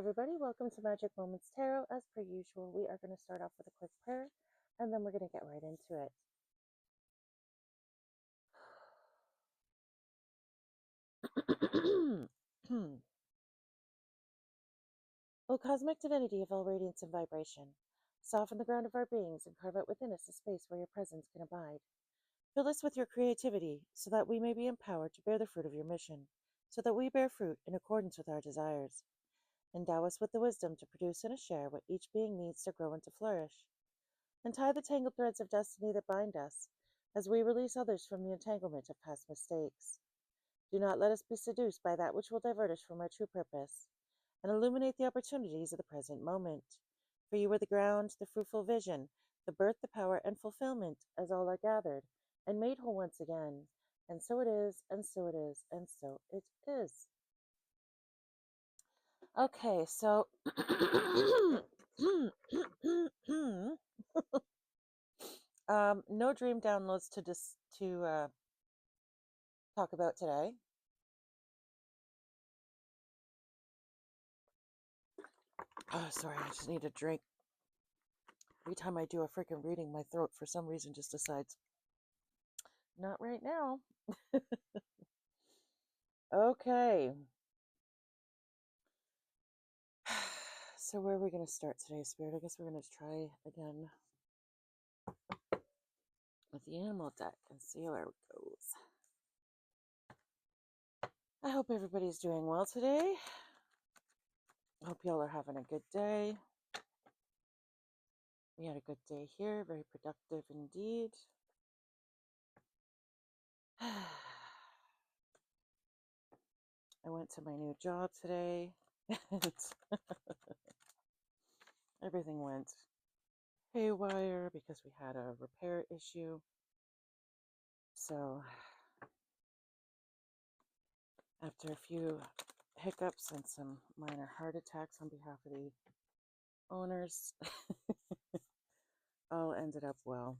everybody. Welcome to Magic Moments Tarot. As per usual, we are going to start off with a quick prayer and then we're going to get right into it. O cosmic divinity of all radiance and vibration, soften the ground of our beings and carve out within us a space where your presence can abide. Fill us with your creativity so that we may be empowered to bear the fruit of your mission, so that we bear fruit in accordance with our desires. Endow us with the wisdom to produce and to share what each being needs to grow and to flourish. Untie the tangled threads of destiny that bind us, as we release others from the entanglement of past mistakes. Do not let us be seduced by that which will divert us from our true purpose, and illuminate the opportunities of the present moment. For you are the ground, the fruitful vision, the birth, the power, and fulfillment, as all are gathered, and made whole once again. And so it is, and so it is, and so it is. Okay, so no dream downloads to talk about today. Oh, sorry, I just need a drink. Every time I do a freaking reading, my throat for some reason just decides, not right now. Okay. So where are we going to start today, Spirit? I guess we're going to try again with the animal deck and see where it goes. I hope everybody's doing well today. I hope y'all are having a good day. We had a good day here, very productive indeed. I went to my new job today, and everything went haywire because we had a repair issue. So after a few hiccups and some minor heart attacks on behalf of the owners, all ended up well.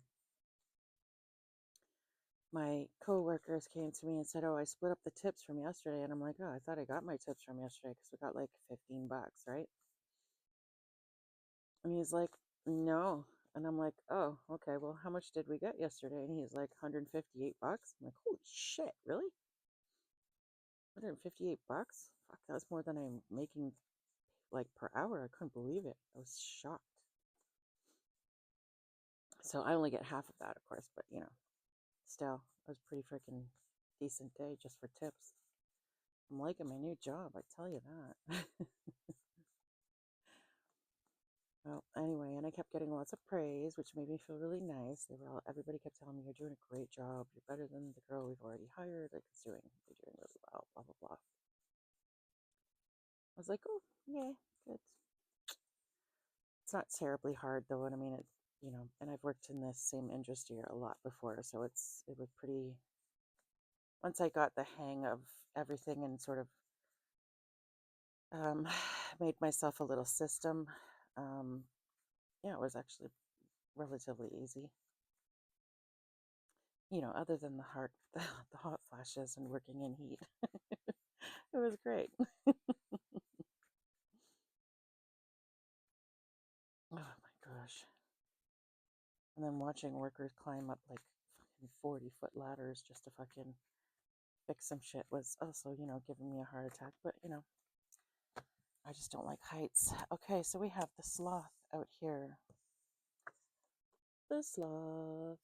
My co-workers came to me and said, oh, I split up the tips from yesterday. And I'm like, oh, I thought I got my tips from yesterday because we got like $15, right? And he's like, no. And I'm like, oh, okay, well, how much did we get yesterday? And he's like, $158. I'm like, holy shit, really? $158? Fuck, that's more than I'm making like per hour. I couldn't believe it. I was shocked. So I only get half of that, of course, but still, it was a pretty freaking decent day just for tips. I'm liking my new job, I tell you that. Well, anyway, and I kept getting lots of praise, which made me feel really nice. Everybody kept telling me, you're doing a great job. You're better than the girl we've already hired. Like, you're doing really well, blah, blah, blah. I was like, oh, yeah, good. It's not terribly hard, though. And I mean, and I've worked in this same industry a lot before. So it was pretty, once I got the hang of everything and sort of made myself a little system, yeah, it was actually relatively easy. Other than the hot flashes and working in heat. It was great. Oh my gosh. And then watching workers climb up like fucking 40-foot ladders just to fucking fix some shit was also, giving me a heart attack. But, I just don't like heights. Okay, so we have the sloth out here. The sloth.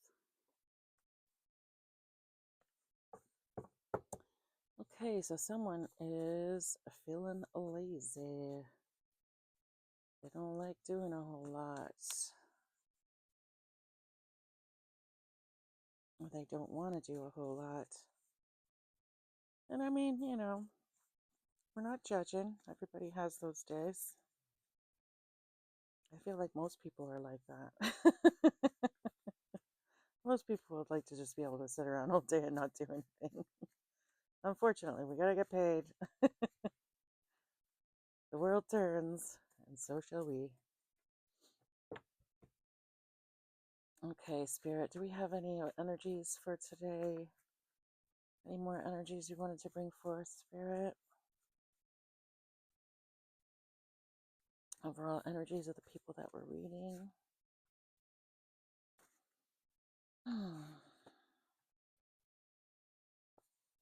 Okay, so someone is feeling lazy. They don't like doing a whole lot. They don't want to do a whole lot. And I mean, we're not judging. Everybody has those days. I feel like most people are like that. Most people would like to just be able to sit around all day and not do anything. Unfortunately, we gotta get paid. The world turns, and so shall we. Okay, Spirit, do we have any energies for today? Any more energies you wanted to bring forth, Spirit? Overall energies of the people that we're reading.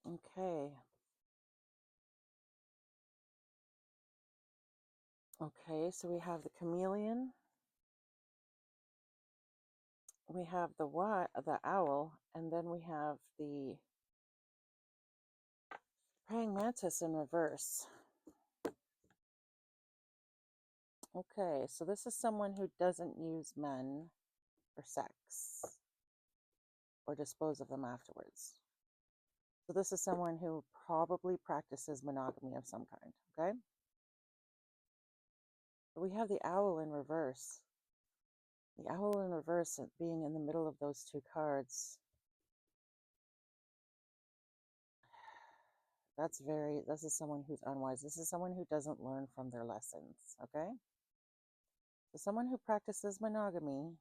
Okay. Okay, so we have the chameleon. We have the owl, and then we have the praying mantis in reverse. Okay, so this is someone who doesn't use men for sex or dispose of them afterwards. So this is someone who probably practices monogamy of some kind, okay? But we have the owl in reverse. The owl in reverse being in the middle of those two cards. This is someone who's unwise. This is someone who doesn't learn from their lessons, okay? So someone who practices monogamy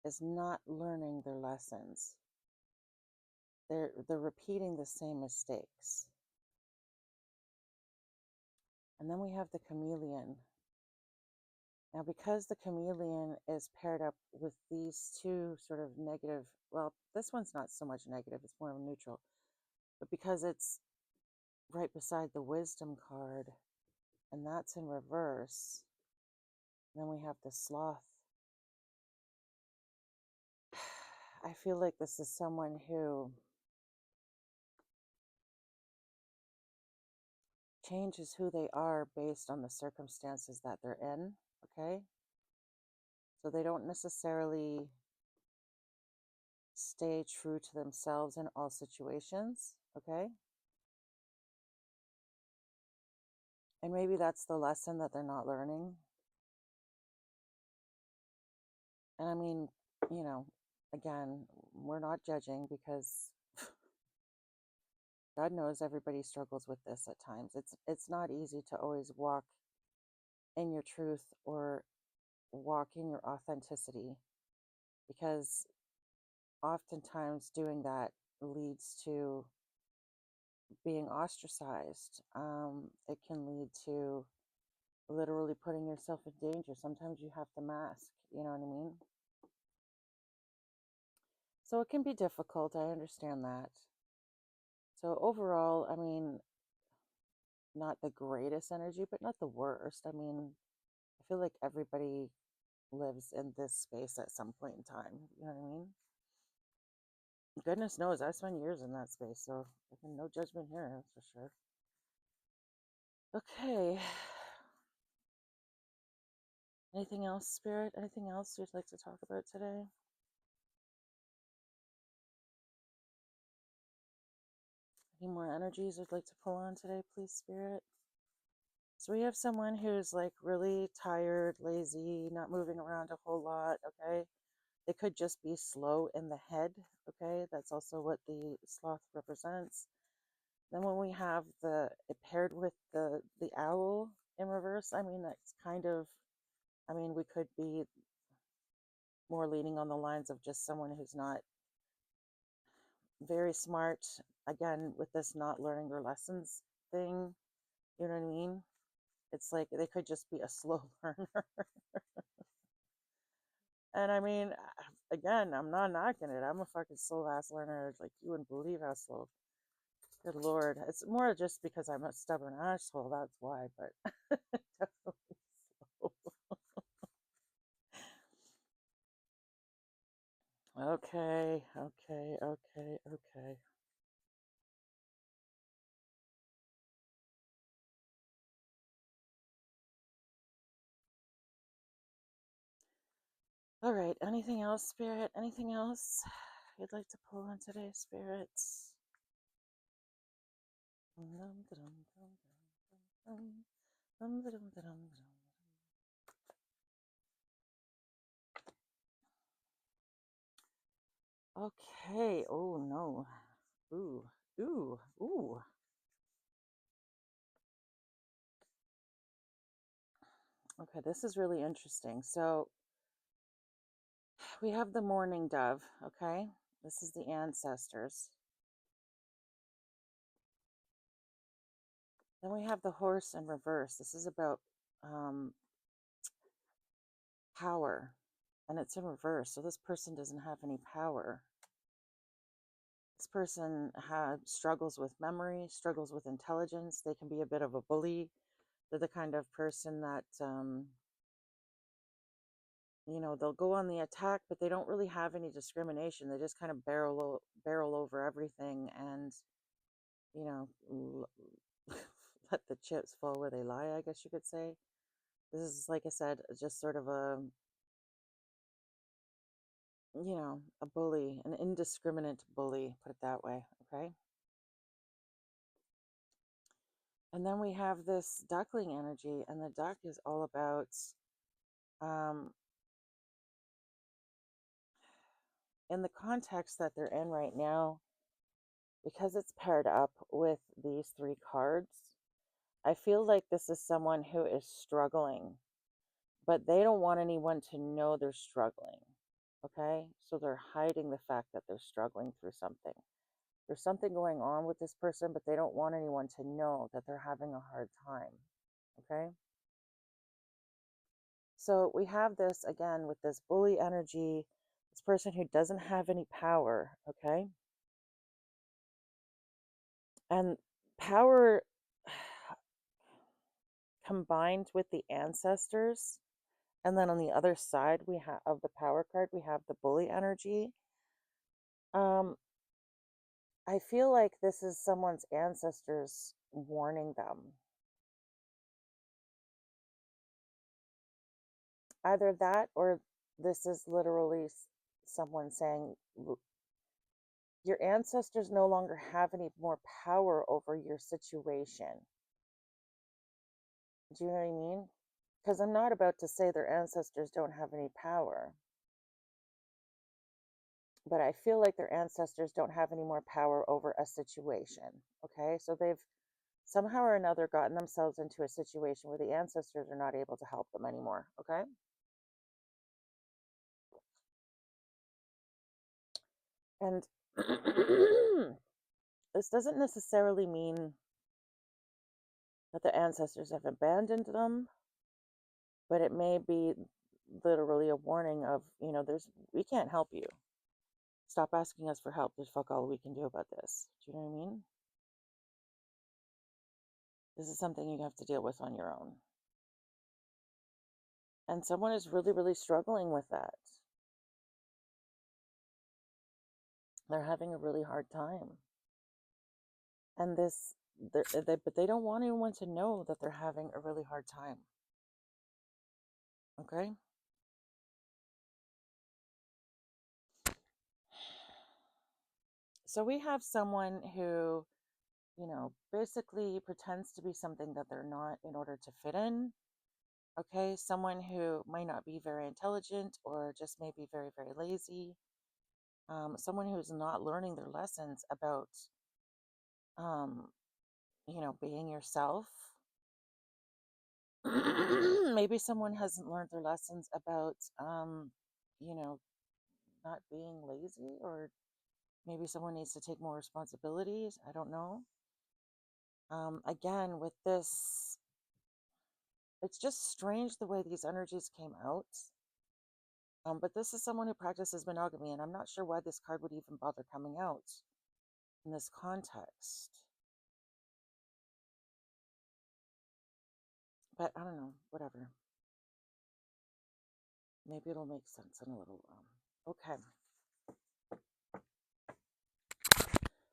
is not learning their lessons. They're repeating the same mistakes. And then we have the chameleon. Now, because the chameleon is paired up with these two sort of negative, well, this one's not so much negative, it's more of a neutral, but because it's right beside the wisdom card, and that's in reverse, then we have the sloth. I feel like this is someone who changes who they are based on the circumstances that they're in, okay? So they don't necessarily stay true to themselves in all situations, okay? And maybe that's the lesson that they're not learning. And I mean, you know, again, we're not judging because God knows everybody struggles with this at times. It's not easy to always walk in your truth or walk in your authenticity, because oftentimes doing that leads to being ostracized. It can lead to literally putting yourself in danger. Sometimes you have to mask, you know what I mean? So it can be difficult. I understand that. So overall, I mean, not the greatest energy, but not the worst. I mean, I feel like everybody lives in this space at some point in time. You know what I mean? Goodness knows, I spent years in that space, so no judgment here, that's for sure. Okay. Anything else, Spirit? Anything else you'd like to talk about today? Any more energies you'd like to pull on today, please, Spirit? So we have someone who's like really tired, lazy, not moving around a whole lot, okay? They could just be slow in the head, okay? That's also what the sloth represents. Then when we have it paired with the owl in reverse, I mean, that's kind of, I mean, we could be more leaning on the lines of just someone who's not very smart, again, with this not learning their lessons thing, you know what I mean? It's like they could just be a slow learner. And I mean, again, I'm not knocking it. I'm a fucking slow ass learner. It's like, you wouldn't believe how slow. Good Lord. It's more just because I'm a stubborn asshole. That's why, but definitely slow. Okay, okay, okay, okay. All right. Anything else, Spirit? Anything else you'd like to pull on today, Spirits? Okay. Oh no. Ooh. Ooh. Ooh. Okay, this is really interesting. So we have the mourning dove, okay? This is the ancestors. Then we have the horse in reverse. This is about um, power, and it's in reverse. So this person doesn't have any power. This person struggles with memory, struggles with intelligence. They can be a bit of a bully. They're the kind of person that, they'll go on the attack, but they don't really have any discrimination. They just kind of barrel over everything and, you know, let the chips fall where they lie, I guess you could say. This is, like I said, just sort of a bully, an indiscriminate bully, put it that way, okay? And then we have this duckling energy, and the duck is all about um, in the context that they're in right now, because it's paired up with these three cards. I feel like this is someone who is struggling, but they don't want anyone to know they're struggling. Okay? So they're hiding the fact that they're struggling through something. There's something going on with this person, but they don't want anyone to know that they're having a hard time. Okay? So we have this again with this bully energy, this person who doesn't have any power. Okay? And power combined with the ancestors. And then on the other side, we have of the power card, we have the bully energy. Um, I feel like this is someone's ancestors warning them. Either that or this is literally someone saying your ancestors no longer have any more power over your situation. Do you know what I mean? Because I'm not about to say their ancestors don't have any power, but I feel like their ancestors don't have any more power over a situation. Okay, so they've somehow or another gotten themselves into a situation where the ancestors are not able to help them anymore. Okay, and this doesn't necessarily mean that the ancestors have abandoned them, but it may be literally a warning of, we can't help you. Stop asking us for help. There's fuck all we can do about this. Do you know what I mean? This is something you have to deal with on your own. And someone is really, really struggling with that. They're having a really hard time. And but they don't want anyone to know that they're having a really hard time. Okay? So we have someone who, basically pretends to be something that they're not in order to fit in. Okay? Someone who might not be very intelligent or just maybe very, very lazy. Someone who's not learning their lessons about, um, being yourself. Maybe someone hasn't learned their lessons about, you know, not being lazy, or maybe someone needs to take more responsibilities. I don't know. Again, with this, it's just strange the way these energies came out. But this is someone who practices monogamy, and I'm not sure why this card would even bother coming out in this context. But I don't know, whatever. Maybe it'll make sense in a little while. Okay.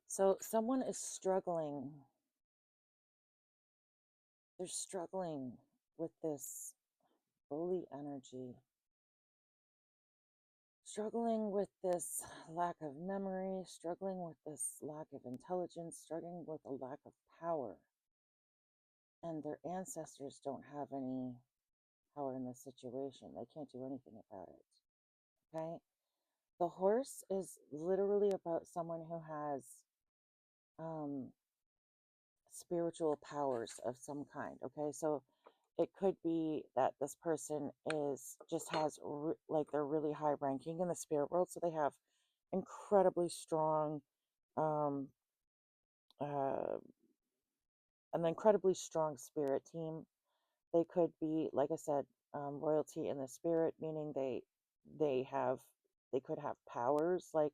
So someone is struggling. They're struggling with this bully energy, struggling with this lack of memory, struggling with this lack of intelligence, struggling with a lack of power. And their ancestors don't have any power in this situation. They can't do anything about it. Okay? The horse is literally about someone who has um, spiritual powers of some kind. Okay? So it could be that this person is just has like they're really high ranking in the spirit world, so they have incredibly strong um uh an incredibly strong spirit team. They could be, like I said, royalty in the spirit, meaning they have they could have powers. Like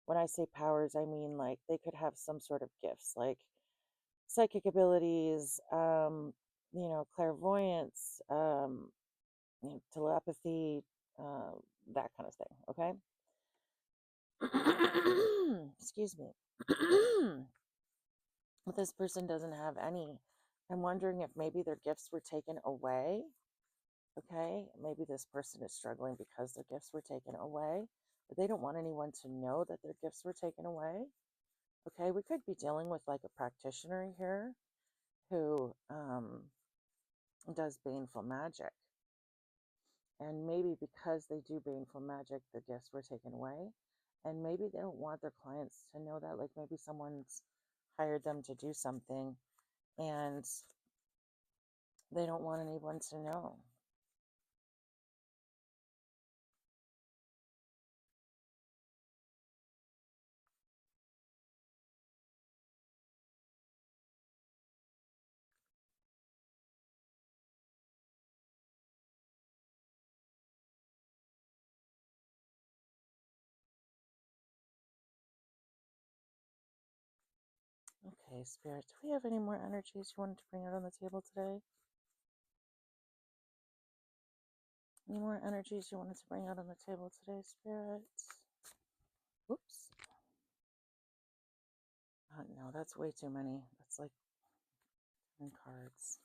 when I say powers, I mean like they could have some sort of gifts, like psychic abilities, clairvoyance, telepathy, uh, that kind of thing. Okay. Excuse me. But this person doesn't have any. I'm wondering if maybe their gifts were taken away. Okay, maybe this person is struggling because their gifts were taken away, but they don't want anyone to know that their gifts were taken away. Okay, we could be dealing with like a practitioner here who does baneful magic. And maybe because they do baneful magic, the gifts were taken away. And maybe they don't want their clients to know that. Like maybe someone's hired them to do something and they don't want anyone to know. Okay, Spirit, do we have any more energies you wanted to bring out on the table today? Any more energies you wanted to bring out on the table today, Spirit? Whoops. No, that's way too many. That's like 10 cards.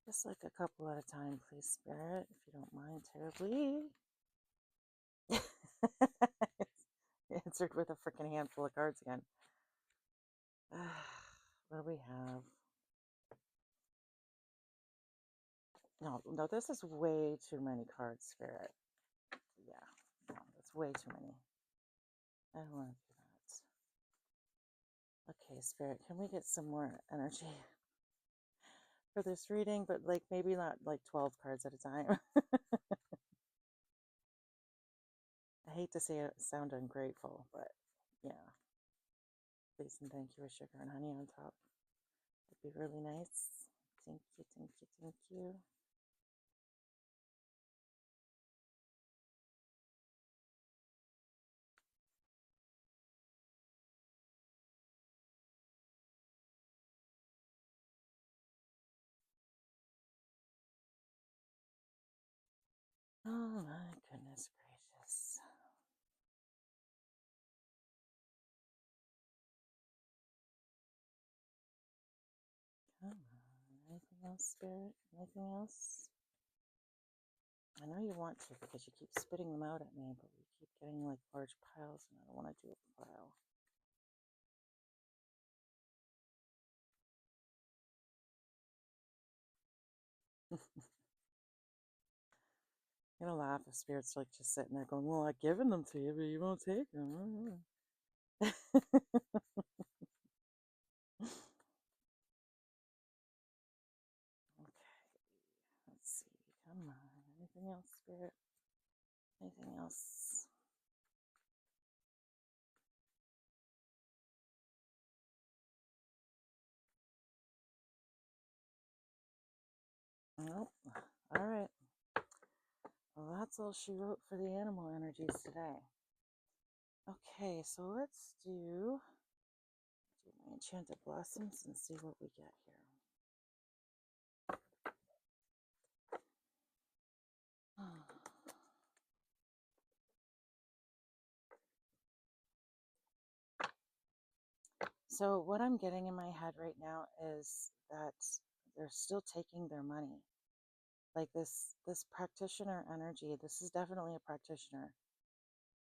Just like a couple at a time, please, Spirit, if you don't mind terribly. Answered with a freaking handful of cards again. What do we have? No, this is way too many cards, Spirit. Yeah, no, that's way too many. I don't want to do that. Okay, Spirit, can we get some more energy for this reading? But like maybe not like 12 cards at a time. I hate to say it sound ungrateful, but yeah. Please and thank you with sugar and honey on top. It'd be really nice. Thank you, thank you, thank you. Oh my goodness gracious. Come on. Anything else, Spirit? Anything else? I know you want to because you keep spitting them out at me, but we keep getting like large piles and I don't want to do a pile. I'm gonna laugh if Spirit's like just sitting there going, well, I've given them to you, but you won't take them. Okay, let's see. Come on. Anything else, Spirit? Anything else? Nope. All right. Well, that's all she wrote for the animal energies today. Okay, so let's do my enchanted blossoms and see what we get here. So what I'm getting in my head right now is that they're still taking their money. Like this practitioner energy, this is definitely a practitioner.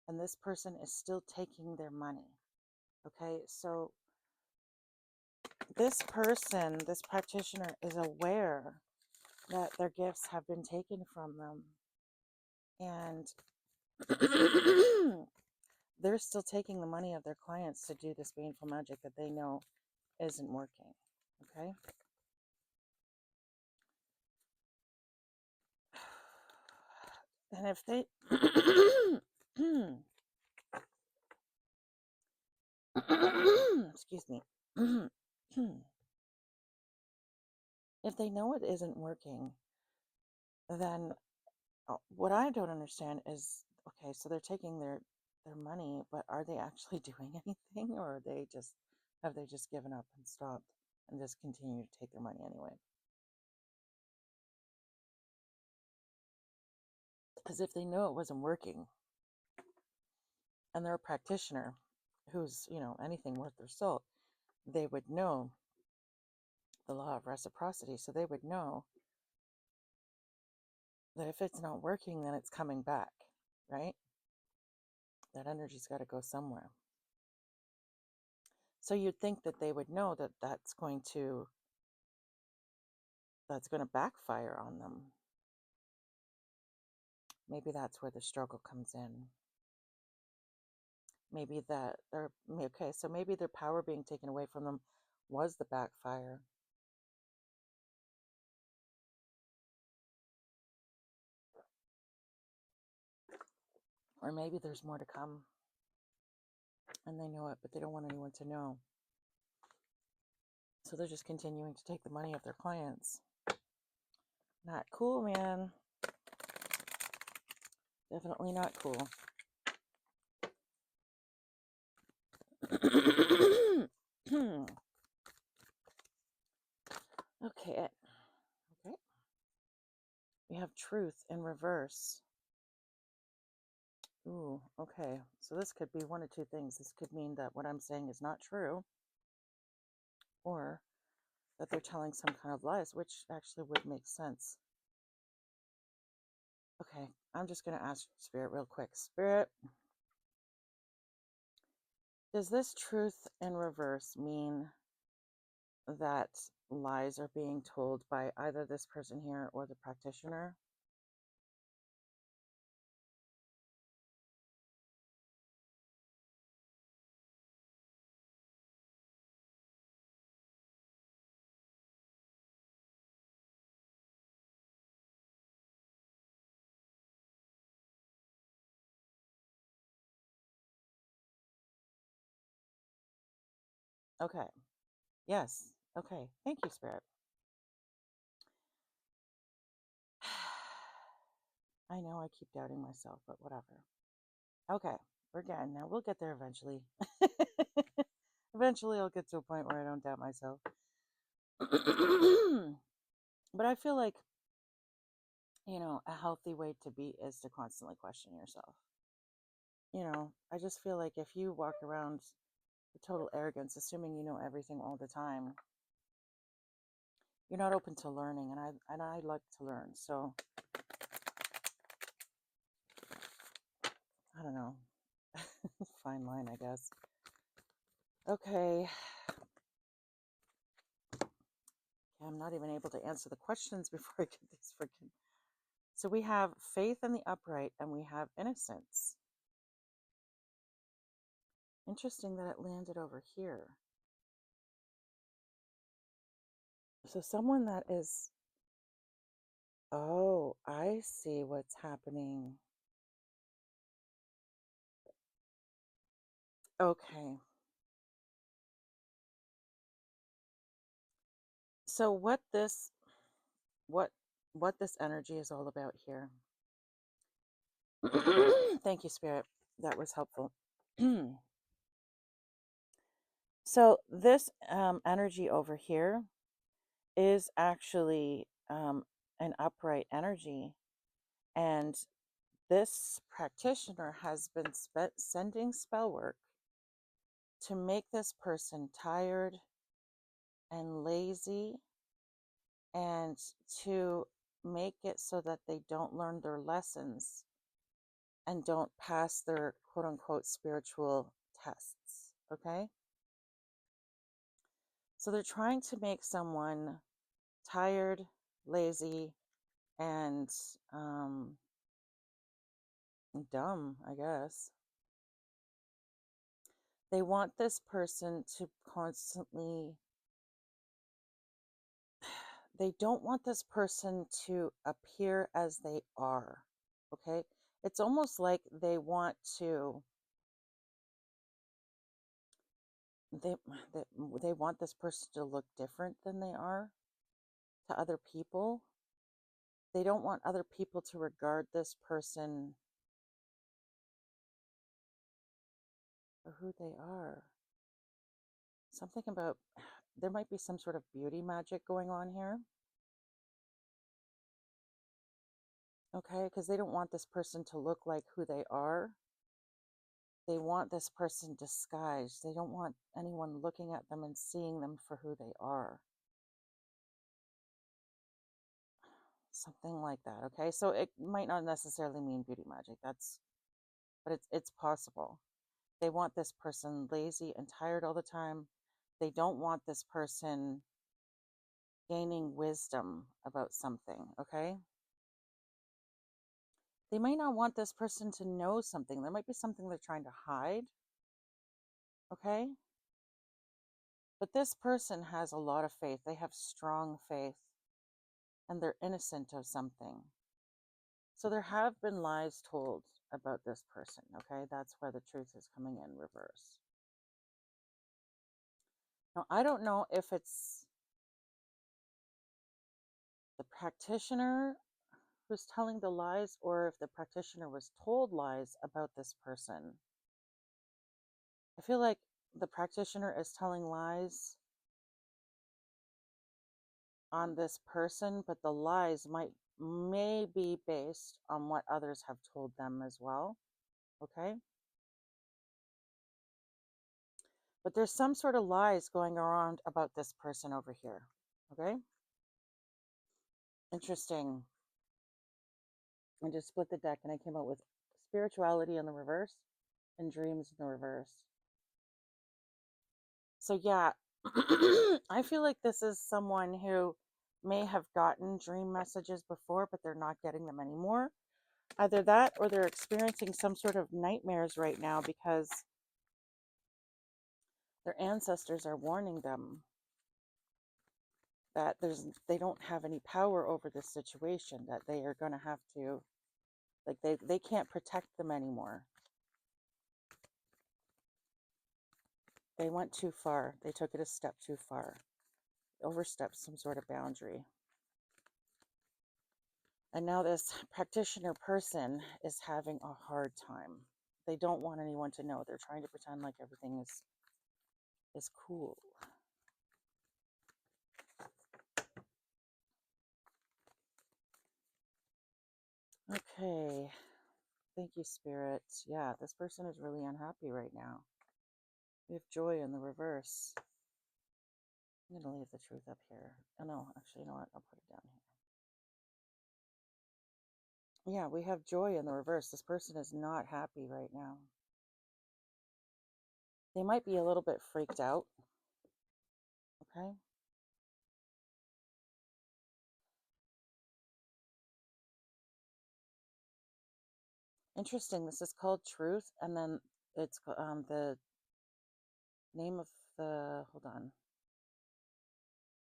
And this person is still taking their money. Okay? So this person, this practitioner is aware that their gifts have been taken from them. And they're still taking the money of their clients to do this baneful magic that they know isn't working. Okay? And if they excuse me. If they know it isn't working, then what I don't understand is, okay, so they're taking their money, but are they actually doing anything, or are they just have they just given up and stopped and just continue to take their money anyway? Because if they know it wasn't working and they're a practitioner who's, anything worth their salt, they would know the law of reciprocity. So they would know that if it's not working, then it's coming back, right? That energy's got to go somewhere. So you'd think that they would know that that's going to backfire on them. Maybe that's where the struggle comes in. Maybe that they're okay, so maybe their power being taken away from them was the backfire. Or maybe there's more to come and they know it, but they don't want anyone to know. So they're just continuing to take the money of their clients. Not cool, man. Definitely not cool. Okay. Okay. We have truth in reverse. Ooh, okay. So this could be one of two things. This could mean that what I'm saying is not true, or that they're telling some kind of lies, which actually would make sense. Okay, I'm just going to ask Spirit real quick. Spirit, does this truth in reverse mean that lies are being told by either this person here or the practitioner? Okay. Yes. Okay. Thank you, Spirit. I know I keep doubting myself, but whatever. Okay. We're getting there. We'll get there eventually. Eventually, I'll get to a point where I don't doubt myself. But I feel like, a healthy way to be is to constantly question yourself. I just feel like if you walk around with total arrogance, assuming you know everything all the time, you're not open to learning, and I like to learn. So I don't know. Fine line, I guess. Okay. I'm not even able to answer the questions before I get these freaking. So we have faith in the upright and we have innocence. Interesting that it landed over here. So someone that is, oh, I see what's happening. Okay. So what what this energy is all about here. Thank you, Spirit. That was helpful. So this energy over here is actually an upright energy, and this practitioner has been sending spell work to make this person tired and lazy, and to make it so that they don't learn their lessons and don't pass their quote unquote spiritual tests. Okay. So they're trying to make someone tired, lazy, and dumb, I guess. They want this person to constantly, they don't want this person to appear as they are. Okay. It's almost like they want to, they, they want this person to look different than they are. to other people. They don't want other people to regard this person for who they are. Something about, there might be some sort of beauty magic going on here. Okay, because they don't want this person to look like who they are. They want this person disguised. They don't want anyone looking at them and seeing them for who they are. Something like that. Okay, so it might not necessarily mean beauty magic. But it's possible. They want this person lazy and tired all the time. They don't want this person gaining wisdom about something. Okay, they might not want this person to know something. There might be something they're trying to hide. Okay, but this person has a lot of faith. They have strong faith and they're innocent of something. So there have been lies told about this person, okay? That's why the truth is coming in reverse. Now, I don't know if it's the practitioner who's telling the lies or if the practitioner was told lies about this person. I feel like the practitioner is telling lies on this person, but the lies may be based on what others have told them as well, okay? But there's some sort of lies going around about this person over here, okay? Interesting. I just split the deck and I came out with spirituality in the reverse and dreams in the reverse. So yeah, I feel like this is someone who may have gotten dream messages before, but they're not getting them anymore. Either that or they're experiencing some sort of nightmares right now because their ancestors are warning them that they don't have any power over this situation, that they are going to have to, like, they can't protect them anymore. They went too far. They took it a step too far. Overstepped some sort of boundary. And now this practitioner person is having a hard time. They don't want anyone to know. They're trying to pretend like everything is cool. Okay. Thank you, Spirit. Yeah, this person is really unhappy right now. We have joy in the reverse. I'm going to leave the truth up here. Oh, no, actually, you know what? I'll put it down here. Yeah, we have joy in the reverse. This person is not happy right now. They might be a little bit freaked out. Okay. Interesting. This is called Truth. And then it's the name of hold on.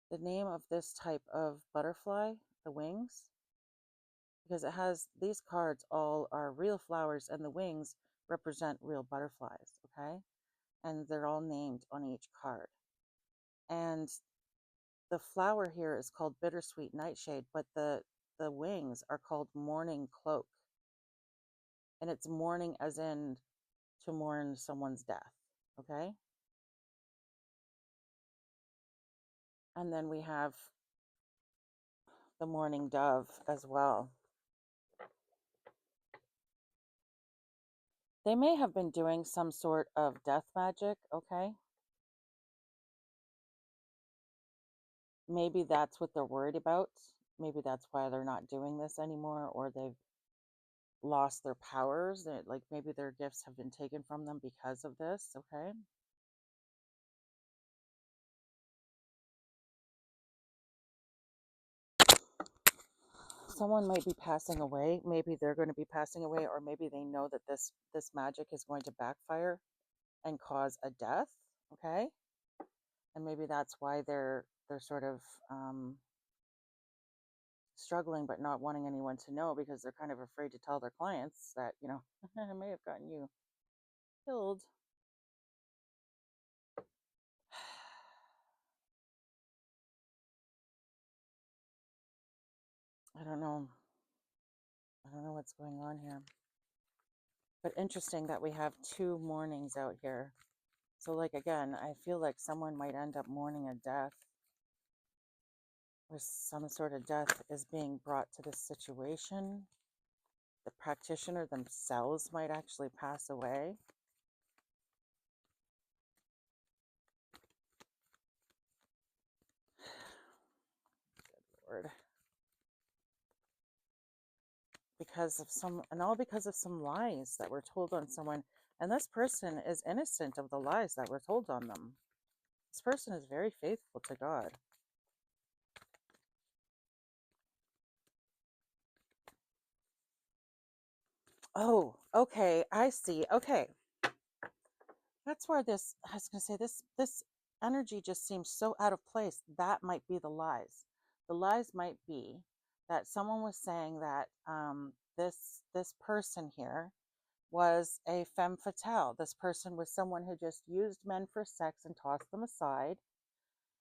The name of this type of butterfly, the wings, because it has these cards all are real flowers and the wings represent real butterflies. Okay. And they're all named on each card. And the flower here is called bittersweet nightshade, but the wings are called mourning cloak. And it's mourning as in to mourn someone's death. Okay. And then we have the mourning dove as well. They may have been doing some sort of death magic. Okay. Maybe that's what they're worried about. Maybe that's why they're not doing this anymore, or they've lost their powers. Like maybe their gifts have been taken from them because of this. Okay. Someone might be passing away. Maybe they're going to be passing away, or maybe they know that this magic is going to backfire and cause a death. Okay. And maybe that's why they're sort of struggling but not wanting anyone to know, because they're kind of afraid to tell their clients that, I may have gotten you killed. I don't know. I don't know what's going on here. But interesting that we have two mournings out here. So, like, again, I feel like someone might end up mourning a death, or some sort of death is being brought to this situation. The practitioner themselves might actually pass away. Good Lord. Because of some, and all because of some lies that were told on someone. And this person is innocent of the lies that were told on them. This person is very faithful to God. Oh, okay. I see. Okay. That's where this, I was going to say, this energy just seems so out of place. That might be the lies. The lies might be that someone was saying that this person here was a femme fatale. This person was someone who just used men for sex and tossed them aside.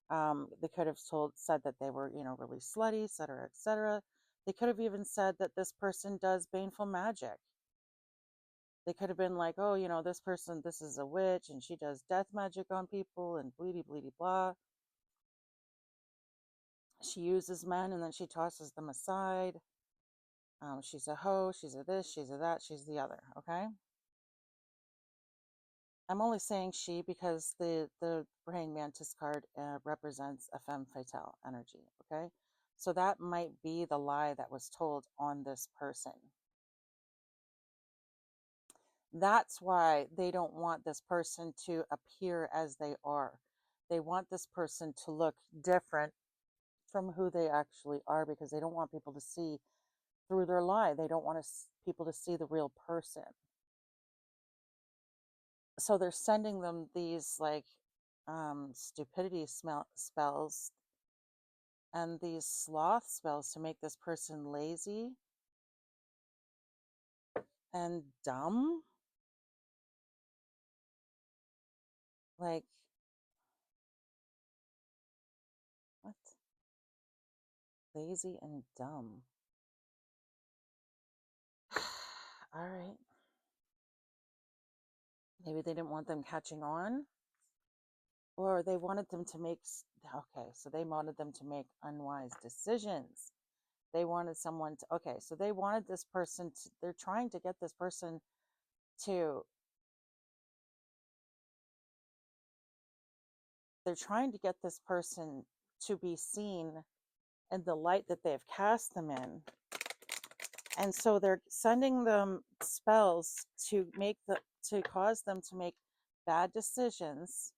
They could have said that they were, really slutty, et cetera, et cetera. They could have even said that this person does baneful magic. They could have been like, oh, this person, this is a witch and she does death magic on people and bleedy, bleedy, blah. She uses men and then she tosses them aside. She's a hoe, she's a this, she's a that, she's the other, okay? I'm only saying she because the praying mantis card represents a femme fatale energy, okay? So that might be the lie that was told on this person. That's why they don't want this person to appear as they are. They want this person to look different from who they actually are because they don't want people to see through their lie. They don't want people to see the real person. So they're sending them these like stupidity spells and these sloth spells to make this person lazy and dumb. Like, what? Lazy and dumb. All right. Maybe they didn't want them catching on, or they wanted them to make, okay, so they wanted them to make unwise decisions. They wanted someone to, okay, so they wanted this person to, they're trying to get this person to, they're trying to get this person to be seen in the light that they've cast them in. And so they're sending them spells to cause them to make bad decisions,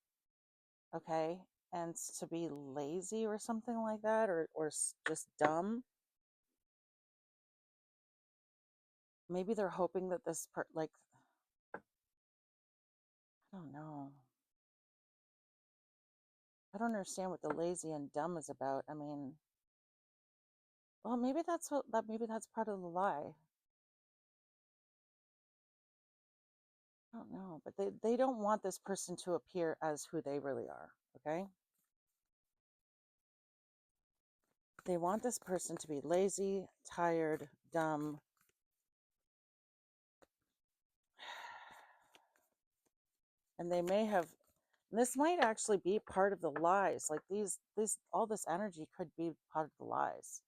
okay, and to be lazy or something like that, or just dumb. Maybe they're hoping that like, I don't know. I don't understand what the lazy and dumb is about. I mean, well, maybe that's part of the lie. I don't know, but they don't want this person to appear as who they really are, okay? They want this person to be lazy, tired, dumb. And they may have, this might actually be part of the lies. Like all this energy could be part of the lies.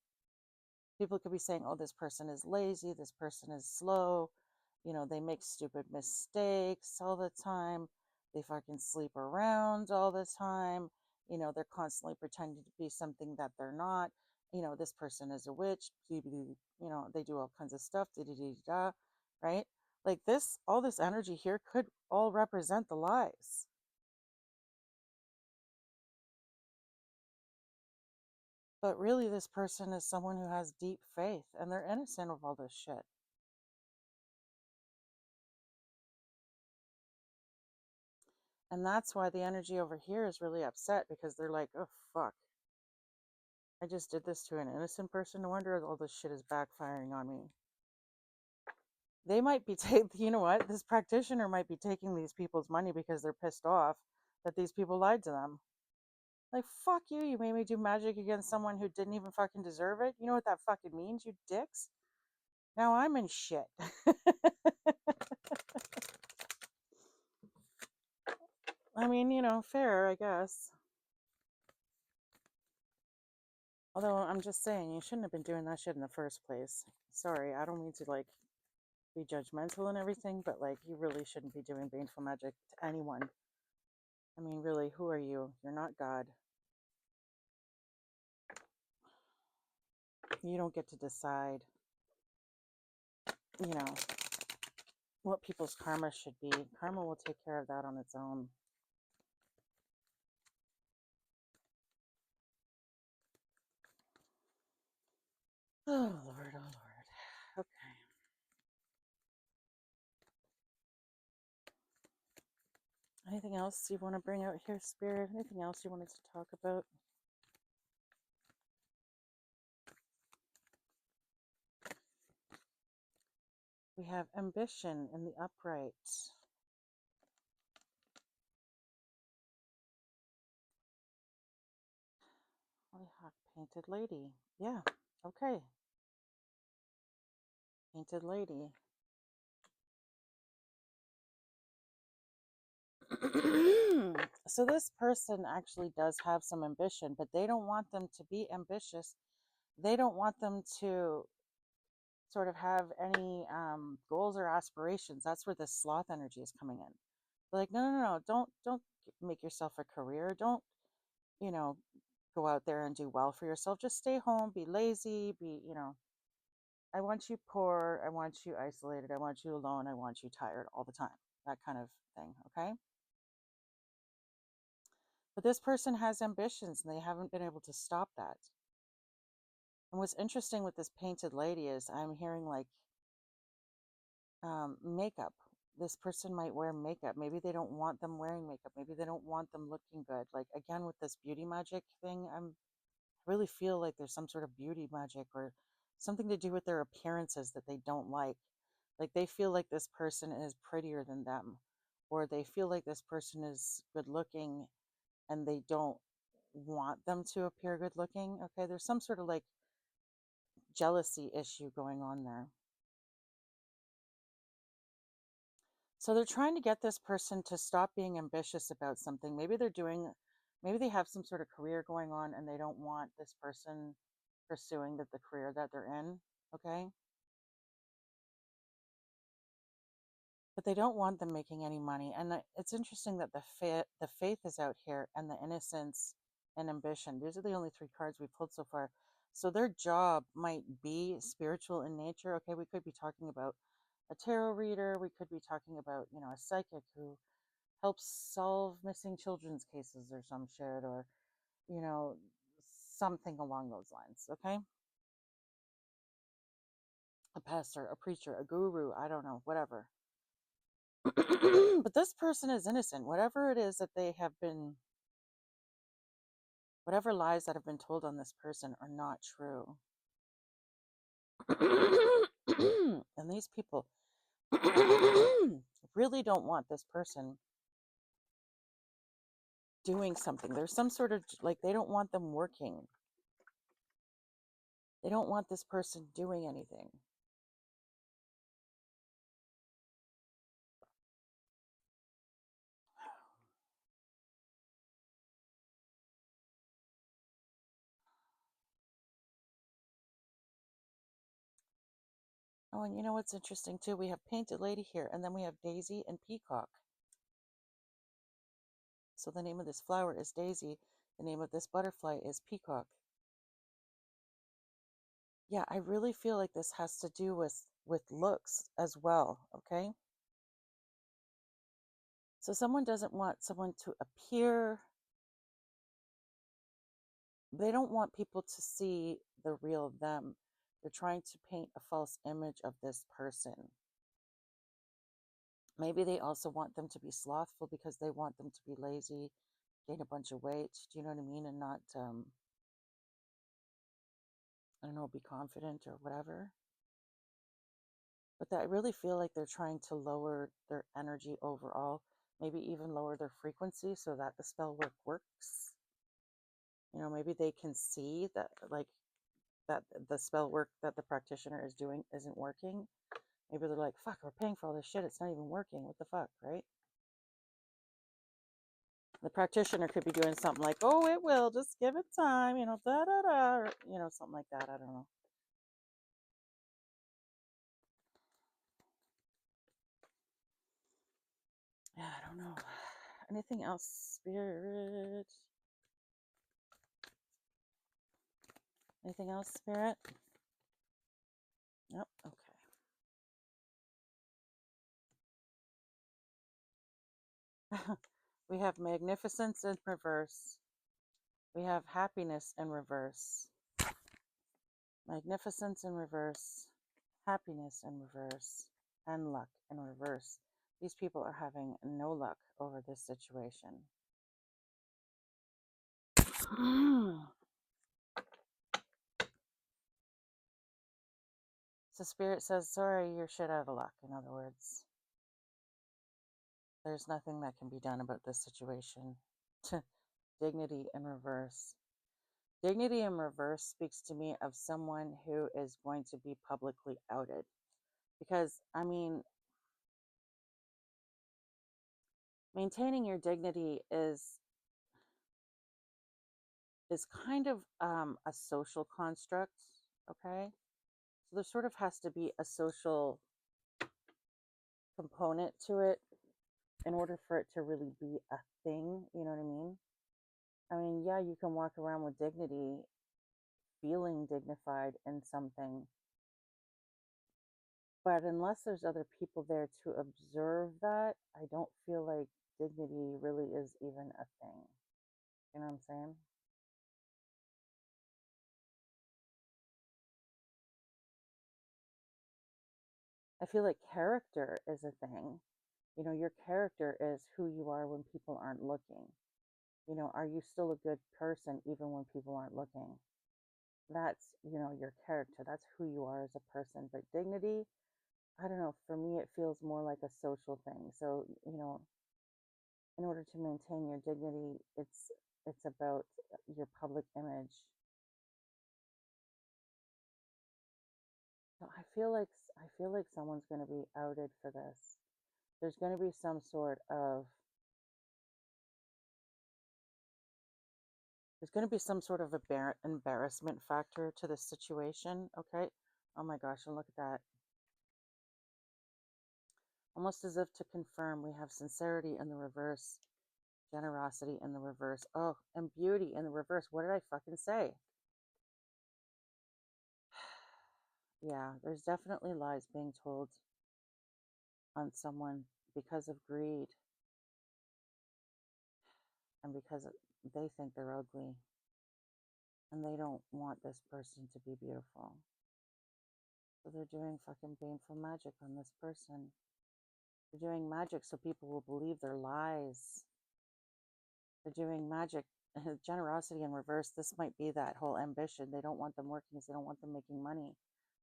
People could be saying, oh, this person is lazy, this person is slow, they make stupid mistakes all the time, they fucking sleep around all the time, they're constantly pretending to be something that they're not, this person is a witch, they do all kinds of stuff, right? Like all this energy here could all represent the lies. But really, this person is someone who has deep faith and they're innocent of all this shit. And that's why the energy over here is really upset because they're like, oh, fuck. I just did this to an innocent person. No wonder all this shit is backfiring on me. They might be you know what? This practitioner might be taking these people's money because they're pissed off that these people lied to them. Like, fuck you. You made me do magic against someone who didn't even fucking deserve it. You know what that fucking means, you dicks? Now I'm in shit. I mean, fair, I guess. Although I'm just saying, you shouldn't have been doing that shit in the first place. Sorry, I don't mean to, like, be judgmental and everything, but, like, you really shouldn't be doing baneful magic to anyone. I mean, really, who are you? You're not God. You don't get to decide, you know, what people's karma should be. Karma will take care of that on its own. Oh, Lord, oh, Lord. Okay. Anything else you want to bring out here, Spirit? Anything else you wanted to talk about? We have ambition in the upright. Hollyhock, painted lady. Yeah, okay. Painted lady. So this person actually does have some ambition, but they don't want them to be ambitious. They don't want them to sort of have any goals or aspirations. That's where this sloth energy is coming in. They're like, no, don't make yourself a career. Don't, you know, go out there and do well for yourself. Just stay home, be lazy, I want you poor, I want you isolated, I want you alone, I want you tired all the time. That kind of thing, okay? But this person has ambitions and they haven't been able to stop that. And what's interesting with this painted lady is I'm hearing like makeup. This person might wear makeup. Maybe they don't want them wearing makeup. Maybe they don't want them looking good. Like again with this beauty magic thing, I really feel like there's some sort of beauty magic or something to do with their appearances that they don't like. Like they feel like this person is prettier than them, or they feel like this person is good looking and they don't want them to appear good looking. Okay, there's some sort of like jealousy issue going on there. So they're trying to get this person to stop being ambitious about something. Maybe they have some sort of career going on and they don't want this person pursuing the career that they're in. Okay. But they don't want them making any money. And it's interesting that the faith is out here and the innocence and ambition. These are the only three cards we pulled so far. So their job might be spiritual in nature. Okay, we could be talking about a tarot reader. We could be talking about, a psychic who helps solve missing children's cases or some shit or, you know, something along those lines. Okay. A pastor, a preacher, a guru, I don't know, whatever. But this person is innocent. Whatever it is that they have been, whatever lies that have been told on this person are not true. And these people really don't want this person doing something. There's some sort of, like, they don't want them working. They don't want this person doing anything. Oh, and you know what's interesting too? We have Painted Lady here, and then we have Daisy and Peacock. So the name of this flower is Daisy. The name of this butterfly is Peacock. Yeah, I really feel like this has to do with looks as well, okay? So someone doesn't want someone to appear, they don't want people to see the real them. They're trying to paint a false image of this person. Maybe they also want them to be slothful because they want them to be lazy, gain a bunch of weight, do you know what I mean? And not, I don't know, be confident or whatever. But I really feel like they're trying to lower their energy overall, maybe even lower their frequency so that the spell works. Maybe they can see that, like, that the spell work that the practitioner is doing isn't working. Maybe they're like, fuck, we're paying for all this shit. It's not even working. What the fuck, right? The practitioner could be doing something like, oh, it will. Just give it time, da da da, or, something like that. I don't know. Yeah, I don't know. Anything else, Spirit? Anything else, Spirit? Nope. Okay. We have magnificence in reverse. We have happiness in reverse. Magnificence in reverse. Happiness in reverse. And luck in reverse. These people are having no luck over this situation. So Spirit says, sorry, you're shit out of luck, in other words. There's nothing that can be done about this situation. Dignity in reverse. Dignity in reverse speaks to me of someone who is going to be publicly outed. Because, I mean, maintaining your dignity is kind of a social construct, okay? So there sort of has to be a social component to it in order for it to really be a thing, you know what I mean? I mean, yeah, you can walk around with dignity, feeling dignified in something, but unless there's other people there to observe that, I don't feel like dignity really is even a thing. You know what I'm saying? I feel like character is a thing. Your character is who you are when people aren't looking. Are you still a good person even when people aren't looking? That's, your character. That's who you are as a person. But dignity, I don't know, for me, it feels more like a social thing. So, in order to maintain your dignity, it's about your public image. So I feel like someone's going to be outed for this. There's going to be some sort of there's going to be some sort of embarrassment factor to this situation. Okay. Oh my gosh, and look at that. Almost as if to confirm, we have sincerity in the reverse, generosity in the reverse. Oh, and beauty in the reverse. What did I fucking say? Yeah, there's definitely lies being told on someone because of greed and because they think they're ugly and they don't want this person to be beautiful. So they're doing fucking baneful magic on this person. They're doing magic so people will believe their lies. They're doing magic. Generosity in reverse. This might be that whole ambition. They don't want them working because they don't want them making money.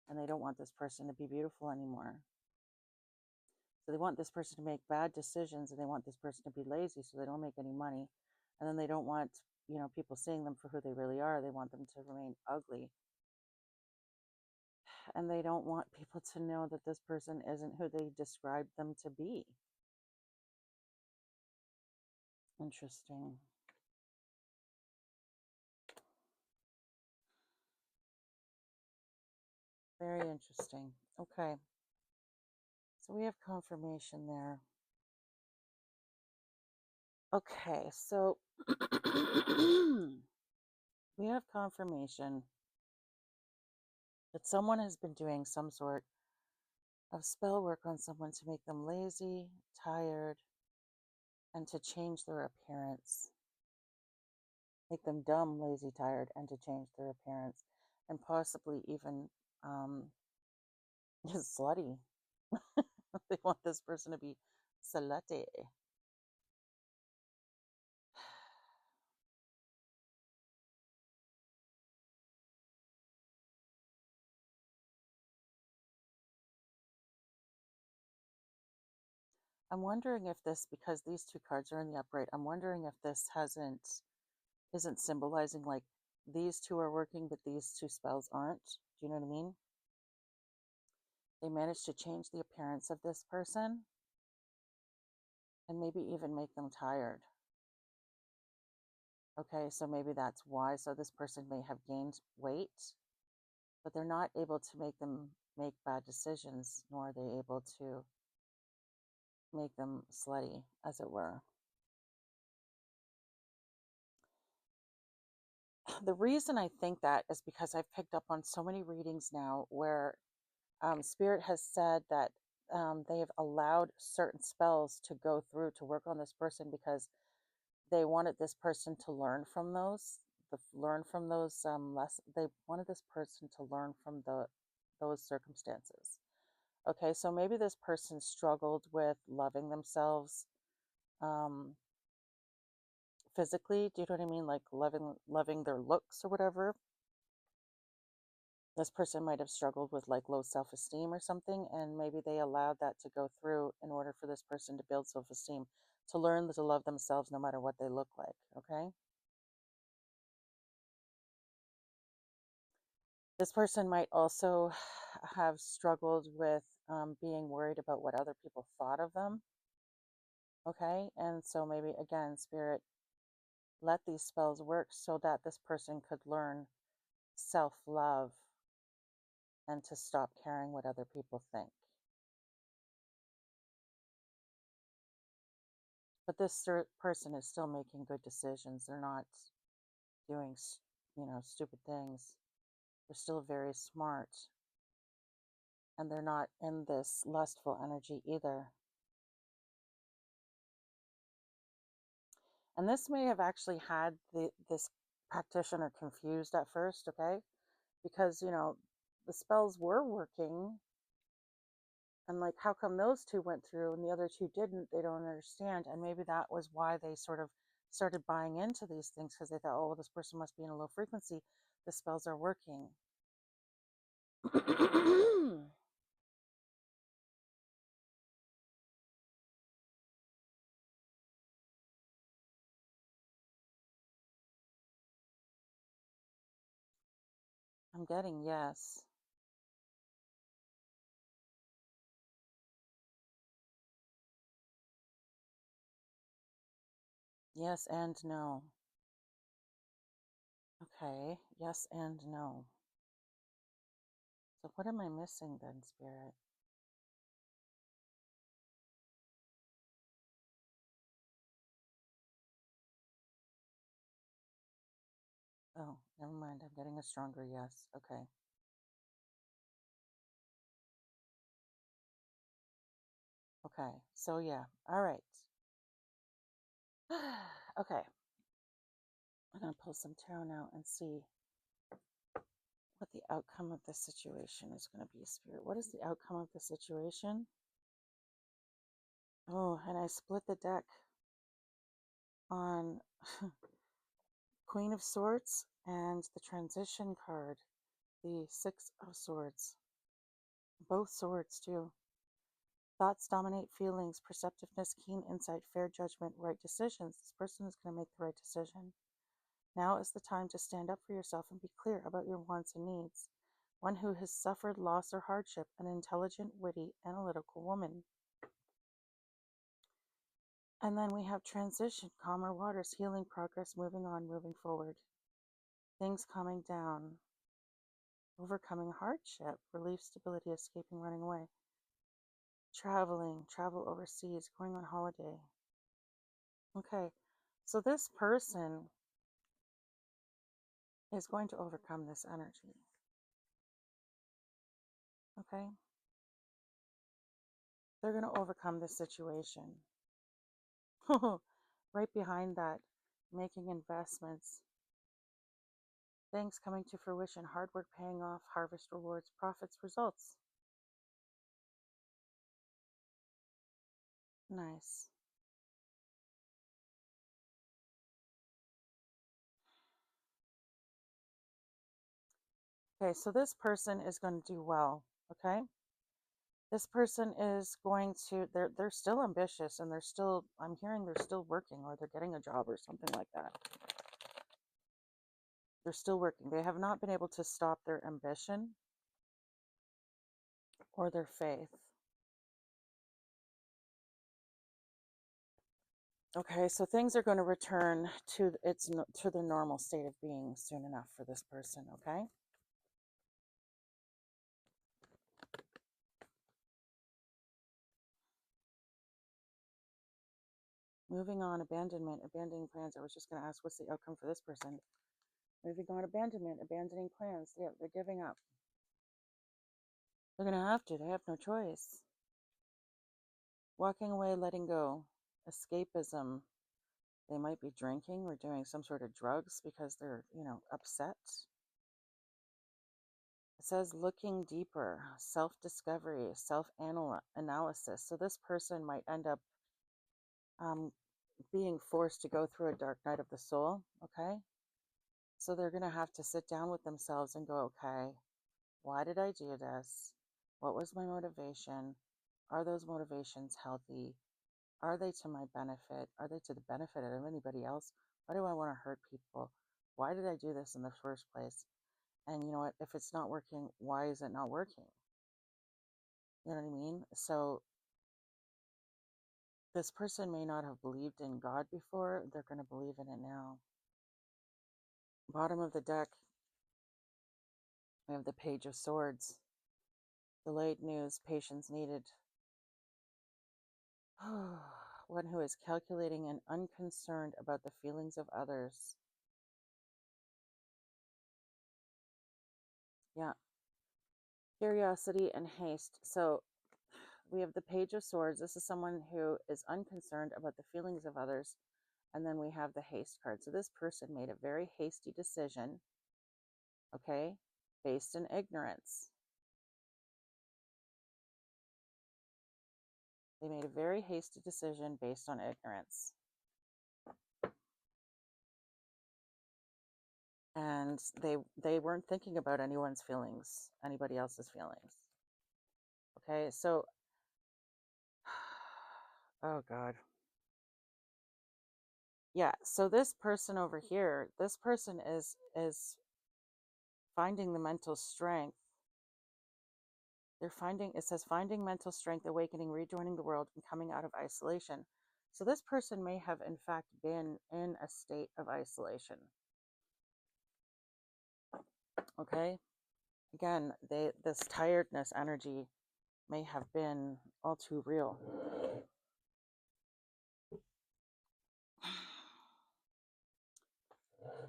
And they don't want this person to be beautiful anymore. So they want this person to make bad decisions and they want this person to be lazy so they don't make any money. And then they don't want, people seeing them for who they really are. They want them to remain ugly. And they don't want people to know that this person isn't who they described them to be. Interesting. Very interesting. Okay. So we have confirmation there. Okay, so we have confirmation that someone has been doing some sort of spell work on someone to make them lazy, tired, and to change their appearance. Make them dumb, lazy, tired, and to change their appearance. And possibly even slutty. They want this person to be slutty. I'm wondering if this, because these two cards are in the upright, I'm wondering if this hasn't isn't symbolizing like these two are working, but these two spells aren't. Do you know what I mean? They managed to change the appearance of this person and maybe even make them tired. Okay, so maybe that's why. So this person may have gained weight, but they're not able to make them make bad decisions, nor are they able to make them slutty, as it were. The reason I think that is because I've picked up on so many readings now where Spirit has said that they have allowed certain spells to go through to work on this person because they wanted this person to learn from those lessons. They wanted this person to learn from those circumstances. Okay, so maybe this person struggled with loving themselves um, physically. Do you know what I mean? Like loving their looks or whatever. This person might have struggled with like low self-esteem or something, and maybe they allowed that to go through in order for this person to build self-esteem, to learn to love themselves no matter what they look like. Okay, this person might also have struggled with being worried about what other people thought of them. Okay, and so maybe again Spirit let these spells work so that this person could learn self-love and to stop caring what other people think. But this person is still making good decisions. They're not doing, stupid things. They're still very smart, and they're not in this lustful energy either. And this may have actually had this practitioner confused at first, okay? Because, the spells were working, and like, how come those two went through and the other two didn't? They don't understand. And maybe that was why they sort of started buying into these things, because they thought, oh, well, this person must be in a low frequency. The spells are working. I'm getting yes. Yes and no. Okay. Yes and no. So what am I missing then, Spirit? Oh, never mind. I'm getting a stronger yes. Okay. Okay. So yeah. All right. Okay. I'm going to pull some tarot now and see what the outcome of this situation is going to be, Spirit. What is the outcome of the situation? Oh, and I split the deck on Queen of Swords and the transition card, the Six of Swords. Both swords, too. Thoughts dominate feelings, perceptiveness, keen insight, fair judgment, right decisions. This person is going to make the right decision. Now is the time to stand up for yourself and be clear about your wants and needs. One who has suffered loss or hardship, an intelligent, witty, analytical woman. And then we have transition, calmer waters, healing progress, moving on, moving forward. Things calming down, overcoming hardship, relief, stability, escaping, running away. Travel overseas, going on holiday. Okay, so this person is going to overcome this energy. Okay? They're going to overcome this situation. Right behind that, making investments, things coming to fruition, hard work paying off, harvest rewards, profits, results. Nice. Okay, so this person is going to do well, okay? This person is going to, they're still ambitious, and they're still, I'm hearing they're still working, or they're getting a job or something like that. They're still working. They have not been able to stop their ambition or their faith. Okay, so things are going to return to the normal state of being soon enough for this person, okay? Moving on, abandonment, abandoning plans. I was just going to ask, what's the outcome for this person? Moving on, abandonment, abandoning plans. Yeah, they're giving up. They're going to have to. They have no choice. Walking away, letting go. Escapism. They might be drinking or doing some sort of drugs because they're, upset. It says looking deeper, self-discovery, self-analysis. So this person might end up being forced to go through a dark night of the soul, okay? So they're going to have to sit down with themselves and go, okay, why did I do this? What was my motivation? Are those motivations healthy? Are they to my benefit? Are they to the benefit of anybody else? Why do I want to hurt people? Why did I do this in the first place? And you know what? If it's not working, why is it not working? You know what I mean? So this person may not have believed in God before. They're going to believe in it now. Bottom of the deck, we have the Page of Swords. Delayed news, patience needed. One who is calculating and unconcerned about the feelings of others. Yeah. Curiosity and haste. So we have the Page of Swords. This is someone who is unconcerned about the feelings of others. And then we have the haste card. So this person made a very hasty decision, okay, based in ignorance. They made a very hasty decision based on ignorance. And they weren't thinking about anyone's feelings, anybody else's feelings. Okay, so oh God. Yeah, so this person over here, this person is finding the mental strength. They're finding, it says finding mental strength, awakening, rejoining the world, and coming out of isolation. So this person may have in fact been in a state of isolation. Okay? Again, this tiredness energy may have been all too real.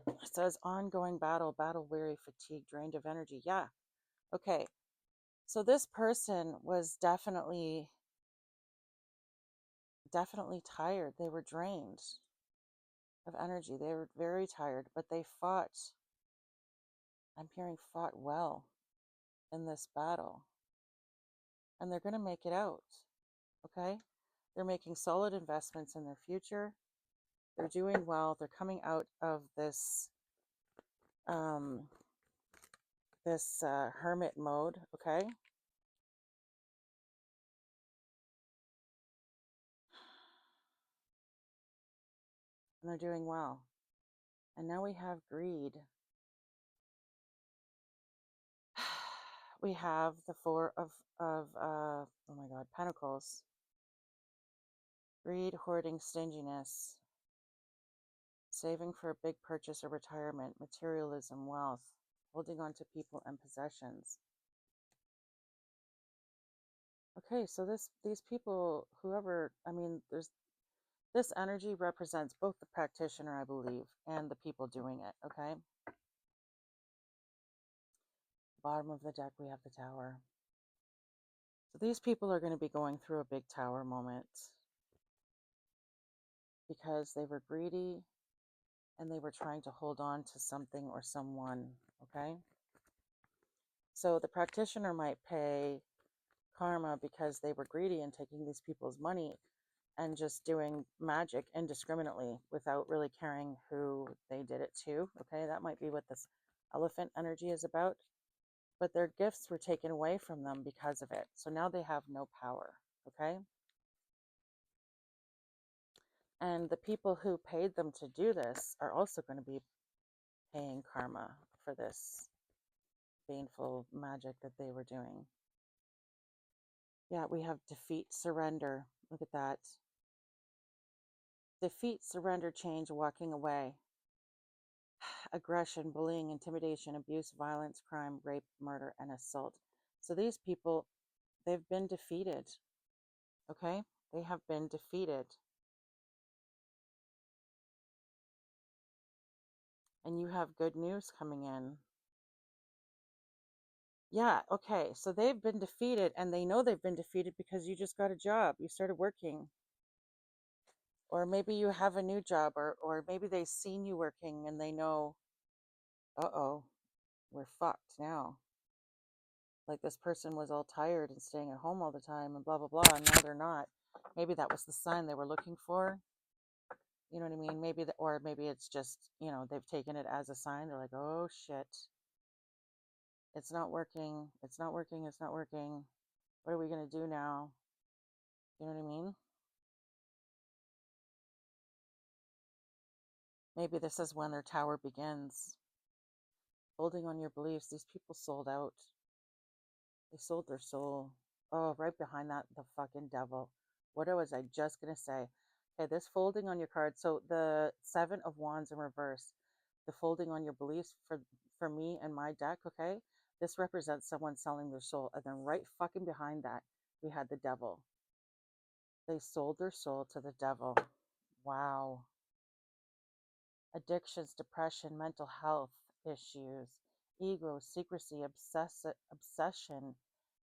It says ongoing battle, battle weary, fatigue, drained of energy. Yeah. Okay. So this person was definitely tired. They were drained of energy. They were very tired, but they fought. I'm hearing fought well in this battle. And they're going to make it out. Okay? They're making solid investments in their future. They're doing well. They're coming out of this hermit mode, okay? And they're doing well. And now we have greed. We have the Four of oh my God, Pentacles. Greed, hoarding, stinginess, saving for a big purchase or retirement, materialism, wealth, holding on to people and possessions. Okay, so these people, whoever, I mean, this energy represents both the practitioner, I believe, and the people doing it, okay? Bottom of the deck, we have the Tower. So these people are going to be going through a big Tower moment because they were greedy and they were trying to hold on to something or someone, okay? So the practitioner might pay karma because they were greedy and taking these people's money and just doing magic indiscriminately without really caring who they did it to, okay? That might be what this elephant energy is about. But their gifts were taken away from them because of it. So now they have no power, okay? And the people who paid them to do this are also going to be paying karma for this baneful magic that they were doing. Yeah, we have defeat, surrender. Look at that. Defeat, surrender, change, walking away. Aggression, bullying, intimidation, abuse, violence, crime, rape, murder, and assault. So these people, they've been defeated. Okay? They have been defeated. And you have good news coming in. Yeah, okay. So they've been defeated and they know they've been defeated because you just got a job. You started working. Or maybe you have a new job, or maybe they've seen you working and they know, uh-oh, we're fucked now. Like this person was all tired and staying at home all the time and blah, blah, blah, and now they're not. Maybe that was the sign they were looking for. You know what I mean? Maybe that, or maybe it's just, they've taken it as a sign. They're like, oh shit, it's not working. It's not working. It's not working. What are we going to do now? You know what I mean? Maybe this is when their tower begins. Holding on your beliefs. These people sold out. They sold their soul. Oh, right behind that, the fucking devil. What was I just going to say? Okay, this folding on your card. So the Seven of Wands in reverse, the folding on your beliefs for me and my deck, okay? This represents someone selling their soul. And then right fucking behind that, we had the devil. They sold their soul to the devil. Wow. Addictions, depression, mental health issues, ego, secrecy, obsession,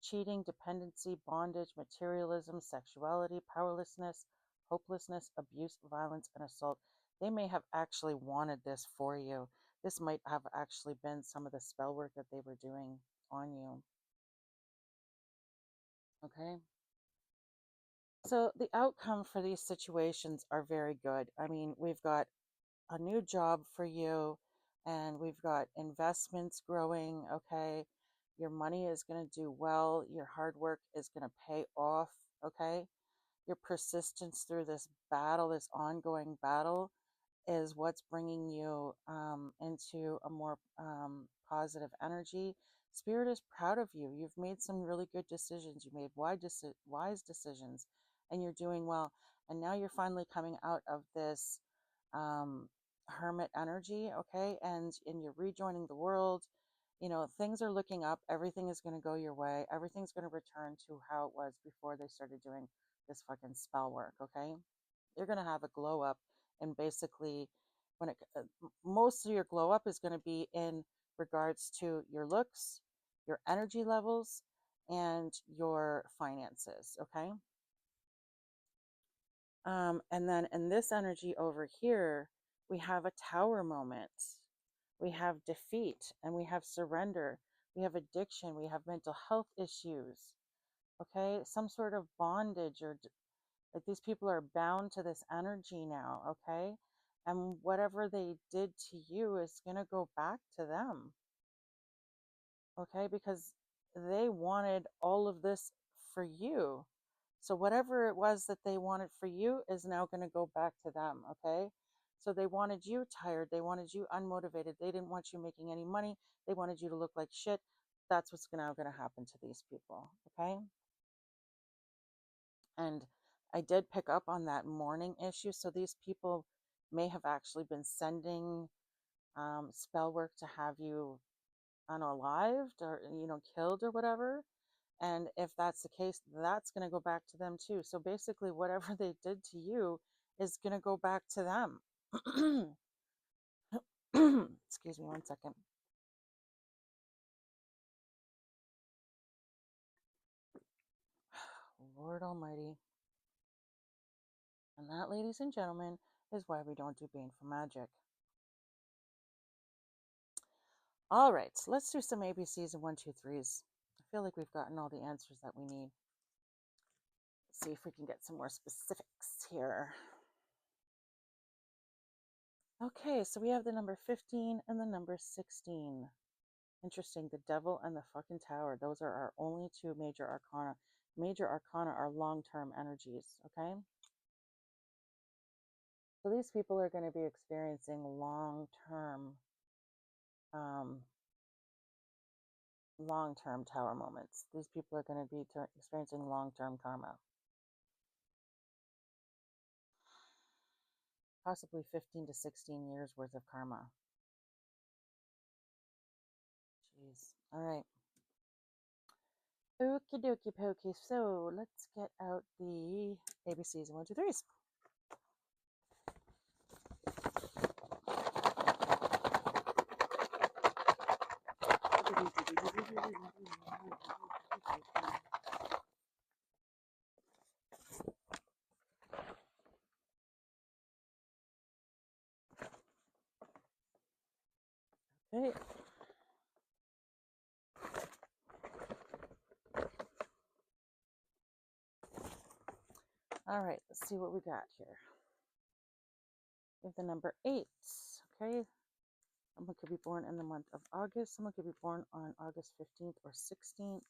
cheating, dependency, bondage, materialism, sexuality, powerlessness, hopelessness, abuse, violence, and assault. They may have actually wanted this for you. This might have actually been some of the spell work that they were doing on you. Okay? So the outcome for these situations are very good. I mean, we've got a new job for you and we've got investments growing. Okay, your money is going to do well, your hard work is going to pay off. Okay, your persistence through this battle, this ongoing battle, is what's bringing you into a more positive energy. Spirit is proud of you. You've made some really good decisions. You made wise decisions, and you're doing well. And now you're finally coming out of this hermit energy, okay? And you're rejoining the world. Things are looking up. Everything is going to go your way. Everything's going to return to how it was before they started doing this fucking spell work, okay? You're going to have a glow up, and basically most of your glow up is going to be in regards to your looks, your energy levels, and your finances, okay? And then in this energy over here, we have a tower moment. We have defeat and we have surrender. We have addiction. We have mental health issues. Okay. Some sort of bondage, or like these people are bound to this energy now. Okay. And whatever they did to you is going to go back to them. Okay. Because they wanted all of this for you. So whatever it was that they wanted for you is now going to go back to them, okay? So they wanted you tired. They wanted you unmotivated. They didn't want you making any money. They wanted you to look like shit. That's what's now going to happen to these people, okay? And I did pick up on that mourning issue. So these people may have actually been sending spell work to have you unalived or, killed or whatever. And if that's the case, that's going to go back to them too. So basically, whatever they did to you is going to go back to them. Excuse me one second. Lord Almighty. And that, ladies and gentlemen, is why we don't do Baneful Magic. All right, let's do some ABCs and 1, 2, 3s. I feel like we've gotten all the answers that we need. Let's see if we can get some more specifics here. Okay, so we have the number 15 and the number 16. Interesting, the devil and the fucking tower. Those are our only two major arcana. Major arcana are long-term energies, okay? So these people are going to be experiencing long-term um, long-term tower moments. These people are going to be experiencing long-term karma. Possibly 15 to 16 years worth of karma. Jeez. All right. Okie dokie pokey. So let's get out the ABCs and 1, 2, 3s. Okay. All right, let's see what we got here. We have the number 8. Okay. Someone could be born in the month of August. Someone could be born on August 15th or 16th.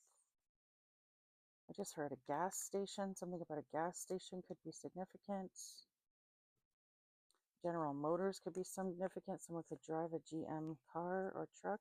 I just heard a gas station. Something about a gas station could be significant. General Motors could be significant. Someone could drive a GM car or truck.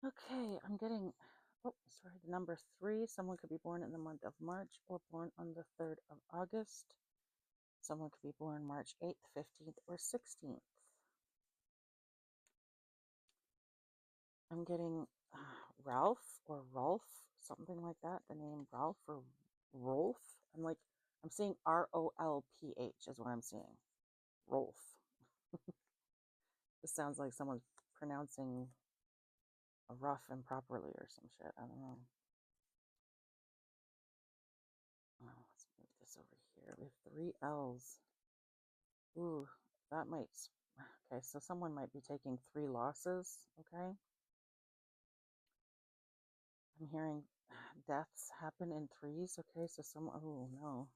Okay, I'm getting, oh, sorry, the number 3. Someone could be born in the month of March or born on the 3rd of August. Someone could be born March 8th, 15th, or 16th. I'm getting Ralph or Rolf, something like that. The name Ralph or Rolf. I'm seeing ROLPH is what I'm seeing. Rolf. This sounds like someone's pronouncing a rough improperly or some shit. I don't know. Oh, let's move this over here. We have 3 L's. Ooh, that might. Okay, so someone might be taking 3 losses. Okay. I'm hearing deaths happen in 3s. Okay, so someone. Oh, no.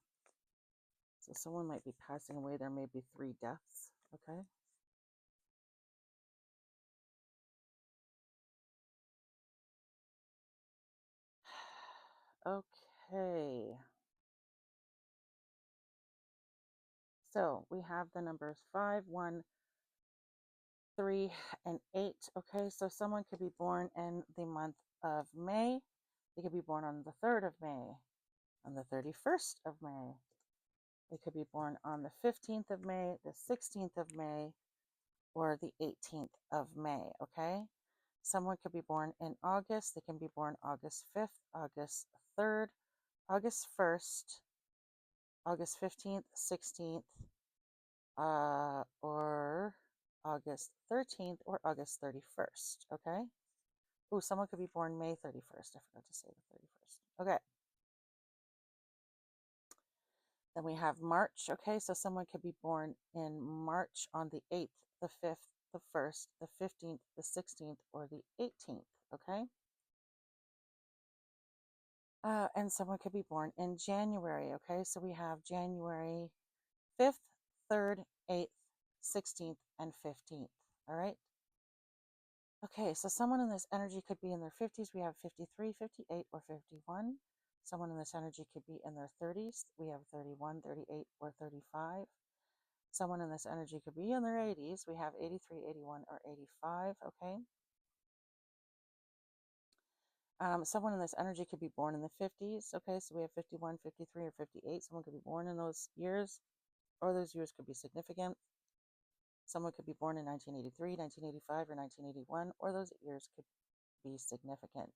So someone might be passing away. There may be 3 deaths. Okay. Okay. So we have the numbers 5, 1, 3, and 8. Okay, so someone could be born in the month of May. They could be born on the 3rd of May, on the 31st of May. They could be born on the 15th of May, the 16th of May, or the 18th of May. Okay, someone could be born in August. They can be born August 5th, August 3rd, August 1st, August 15th, 16th, or August 13th or August 31st. Okay. Oh, someone could be born May 31st. I forgot to say the 31st. Okay. Then we have March. Okay. So someone could be born in March on the 8th, the 5th, the 1st, the 15th, the 16th, or the 18th. Okay. And someone could be born in January. Okay. So we have January 5th, 3rd, 8th, 16th, and 15th. All right. Okay, so someone in this energy could be in their 50s. We have 53, 58, or 51. Someone in this energy could be in their 30s. We have 31, 38, or 35. Someone in this energy could be in their 80s. We have 83, 81, or 85. Okay. Someone in this energy could be born in the 50s. Okay, so we have 51, 53, or 58. Someone could be born in those years, or those years could be significant. Someone could be born in 1983, 1985, or 1981, or those years could be significant.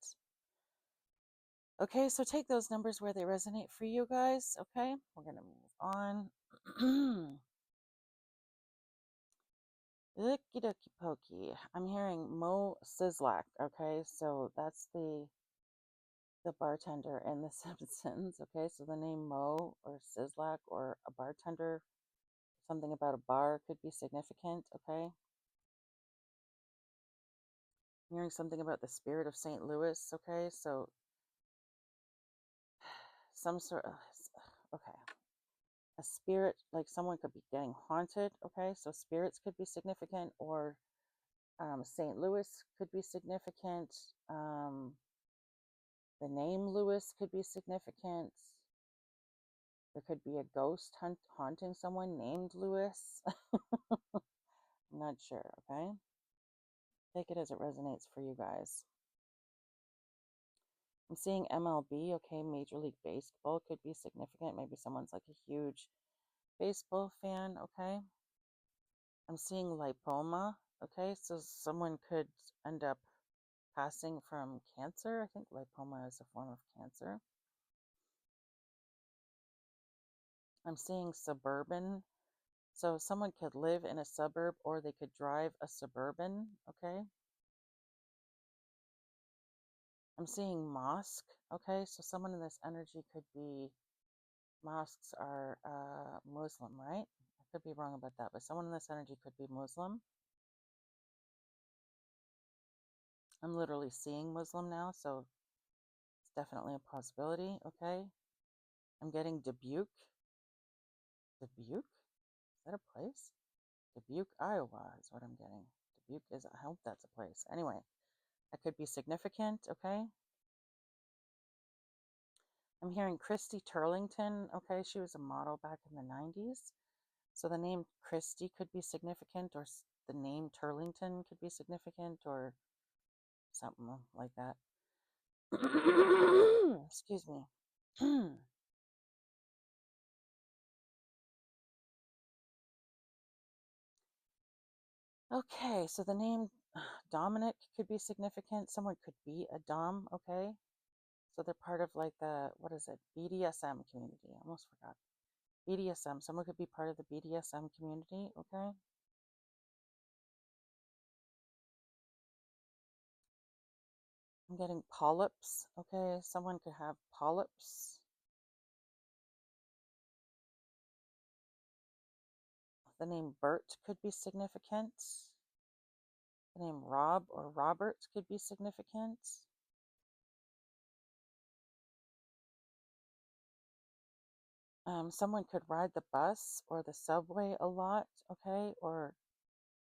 Okay, so take those numbers where they resonate for you guys. Okay, we're going to move on. Okie dokie pokey. I'm hearing Mo Sislak. Okay, so that's the bartender in The Simpsons. Okay, so the name Mo or Sislak or a bartender, something about a bar could be significant. Okay. I'm hearing something about the spirit of St. Louis, okay? So some sort of, okay. A spirit, like someone could be getting haunted, okay? So spirits could be significant, or St. Louis could be significant. The name Louis could be significant. There could be a ghost haunting someone named Louis. I'm not sure, okay? Take it as it resonates for you guys. I'm seeing MLB, okay? Major League Baseball could be significant. Maybe someone's like a huge baseball fan, okay? I'm seeing lipoma, okay? So someone could end up passing from cancer. I think lipoma is a form of cancer. I'm seeing suburban. So someone could live in a suburb or they could drive a suburban, okay? I'm seeing mosque, okay? So someone in this energy could be, mosques are Muslim, right? I could be wrong about that, but someone in this energy could be Muslim. I'm literally seeing Muslim now, so it's definitely a possibility, okay? I'm getting Dubuque. Dubuque? Is that a place? Dubuque, Iowa is what I'm getting. Dubuque is, I hope that's a place. Anyway, that could be significant, okay? I'm hearing Christy Turlington, okay? She was a model back in the 90s. So the name Christy could be significant, or the name Turlington could be significant, or something like that. Excuse me. Okay, so the name Dominic could be significant. Someone could be a Dom, okay? So they're part of like the, what is it, BDSM community. I almost forgot. BDSM. Someone could be part of the BDSM community, okay? I'm getting polyps, okay? Someone could have polyps. The name Bert could be significant. The name Rob or Robert could be significant. Someone could ride the bus or the subway a lot, okay? Or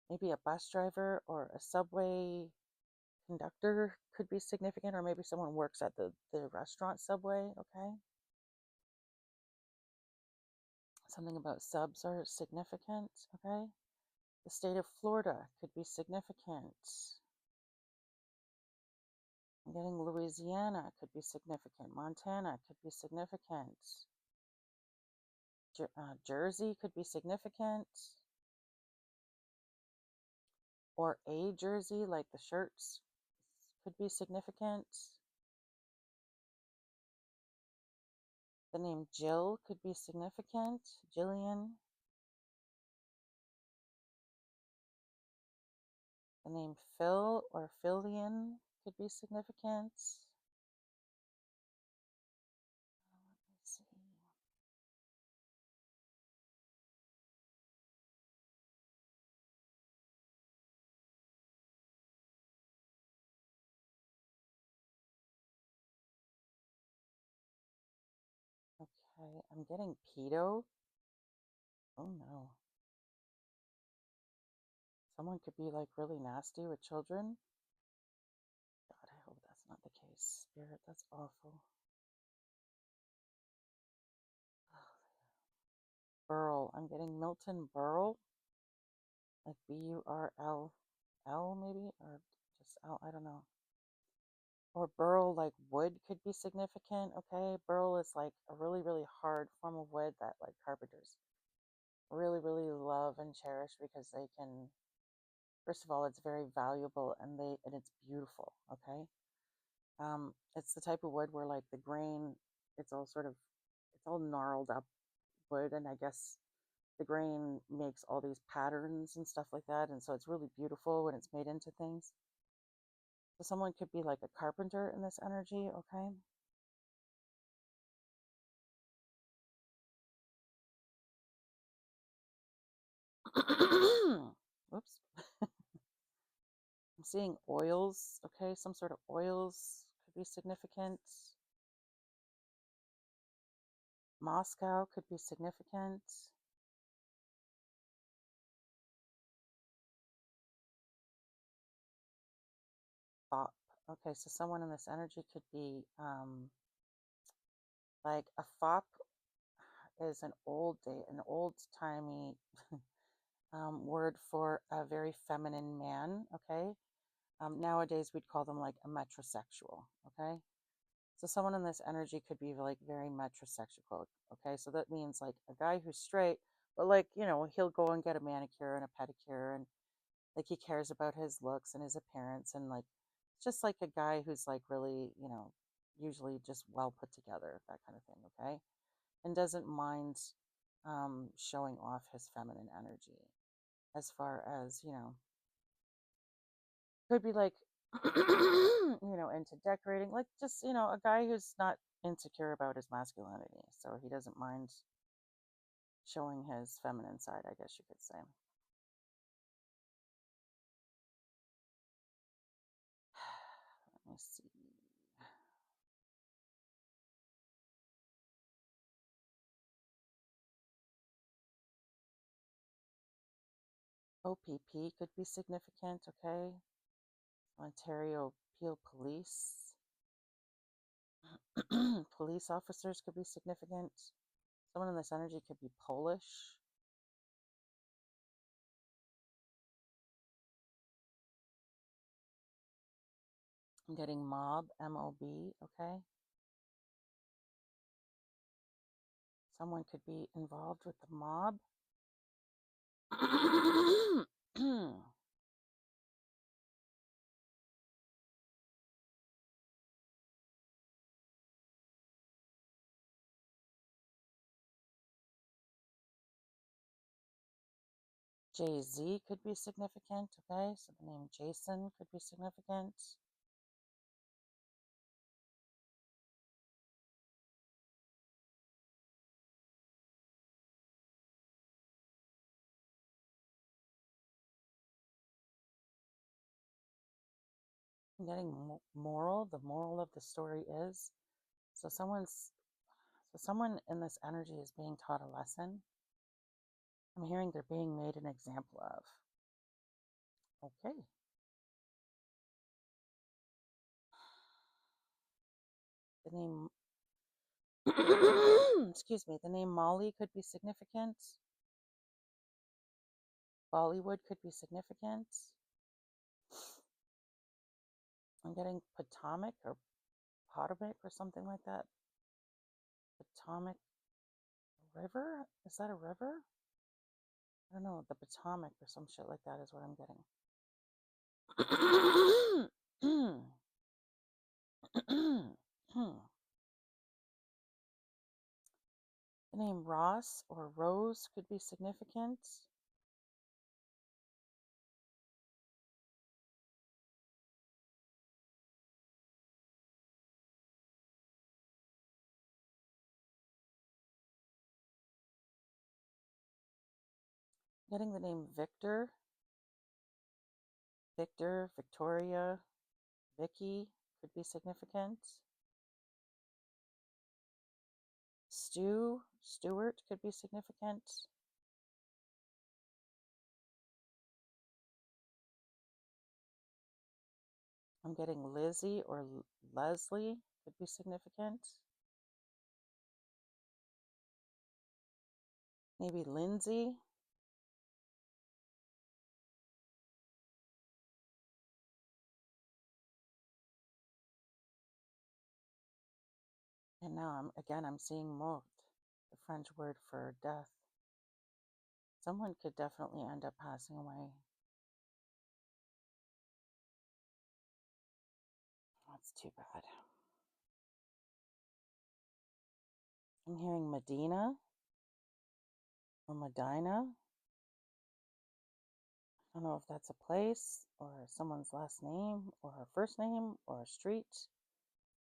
maybe a bus driver or a subway conductor could be significant, or maybe someone works at the restaurant Subway, okay? Something about subs are significant, okay? The state of Florida could be significant. I'm getting Louisiana could be significant. Montana could be significant. Jersey could be significant. Or a jersey, like the shirts, could be significant. The name Jill could be significant. Jillian. The name Phil or Philian could be significant. Let me see. Okay, I'm getting pedo. Oh no. Someone could be like really nasty with children. God, I hope that's not the case. Spirit, that's awful. Burl. I'm getting Milton Burl. Like Burl maybe? Or just L, I don't know. Or burl, like wood, could be significant, okay? Burl is like a really, really hard form of wood that like carpenters really, really love and cherish because they can, first of all, it's very valuable and it's beautiful, okay? It's the type of wood where like the grain, it's all sort of, it's all gnarled up wood, and I guess the grain makes all these patterns and stuff like that, and so it's really beautiful when it's made into things. So someone could be like a carpenter in this energy, okay? Whoops. I'm seeing oils, okay? Some sort of oils could be significant. Moscow could be significant. Fop. Okay, so someone in this energy could be like a fop is an old-timey word for a very feminine man, okay? Nowadays, we'd call them like a metrosexual, okay? So someone in this energy could be like very metrosexual, okay? So that means like a guy who's straight, but like, he'll go and get a manicure and a pedicure and like he cares about his looks and his appearance and like just like a guy who's like really, usually just well put together, that kind of thing, okay? And doesn't mind showing off his feminine energy as far as, could be like, into decorating, like just, a guy who's not insecure about his masculinity. So he doesn't mind showing his feminine side, I guess you could say. Let me see. OPP could be significant, okay? Ontario Peel Police. Police officers could be significant. Someone in this energy could be Polish. I'm getting mob, M-O-B, okay? Someone could be involved with the mob. Jay-Z could be significant, okay? So the name Jason could be significant. I'm getting moral. The moral of the story is, so someone in this energy is being taught a lesson. I'm hearing they're being made an example of. Okay. The name, excuse me, the name Molly could be significant. Bollywood could be significant. I'm getting Potomac or Potomac or something like that. Potomac River? Is that a river? I don't know. The Potomac or some shit like that is what I'm getting. The name Ross or Rose could be significant. Getting the name Victor, Victoria, Vicky could be significant. Stewart could be significant. I'm getting Lizzie or Leslie could be significant. Maybe Lindsay. And now I'm seeing mort, the French word for death. Someone could definitely end up passing away. That's too bad. I'm hearing Medina or Medina. I don't know if that's a place or someone's last name or her first name or a street.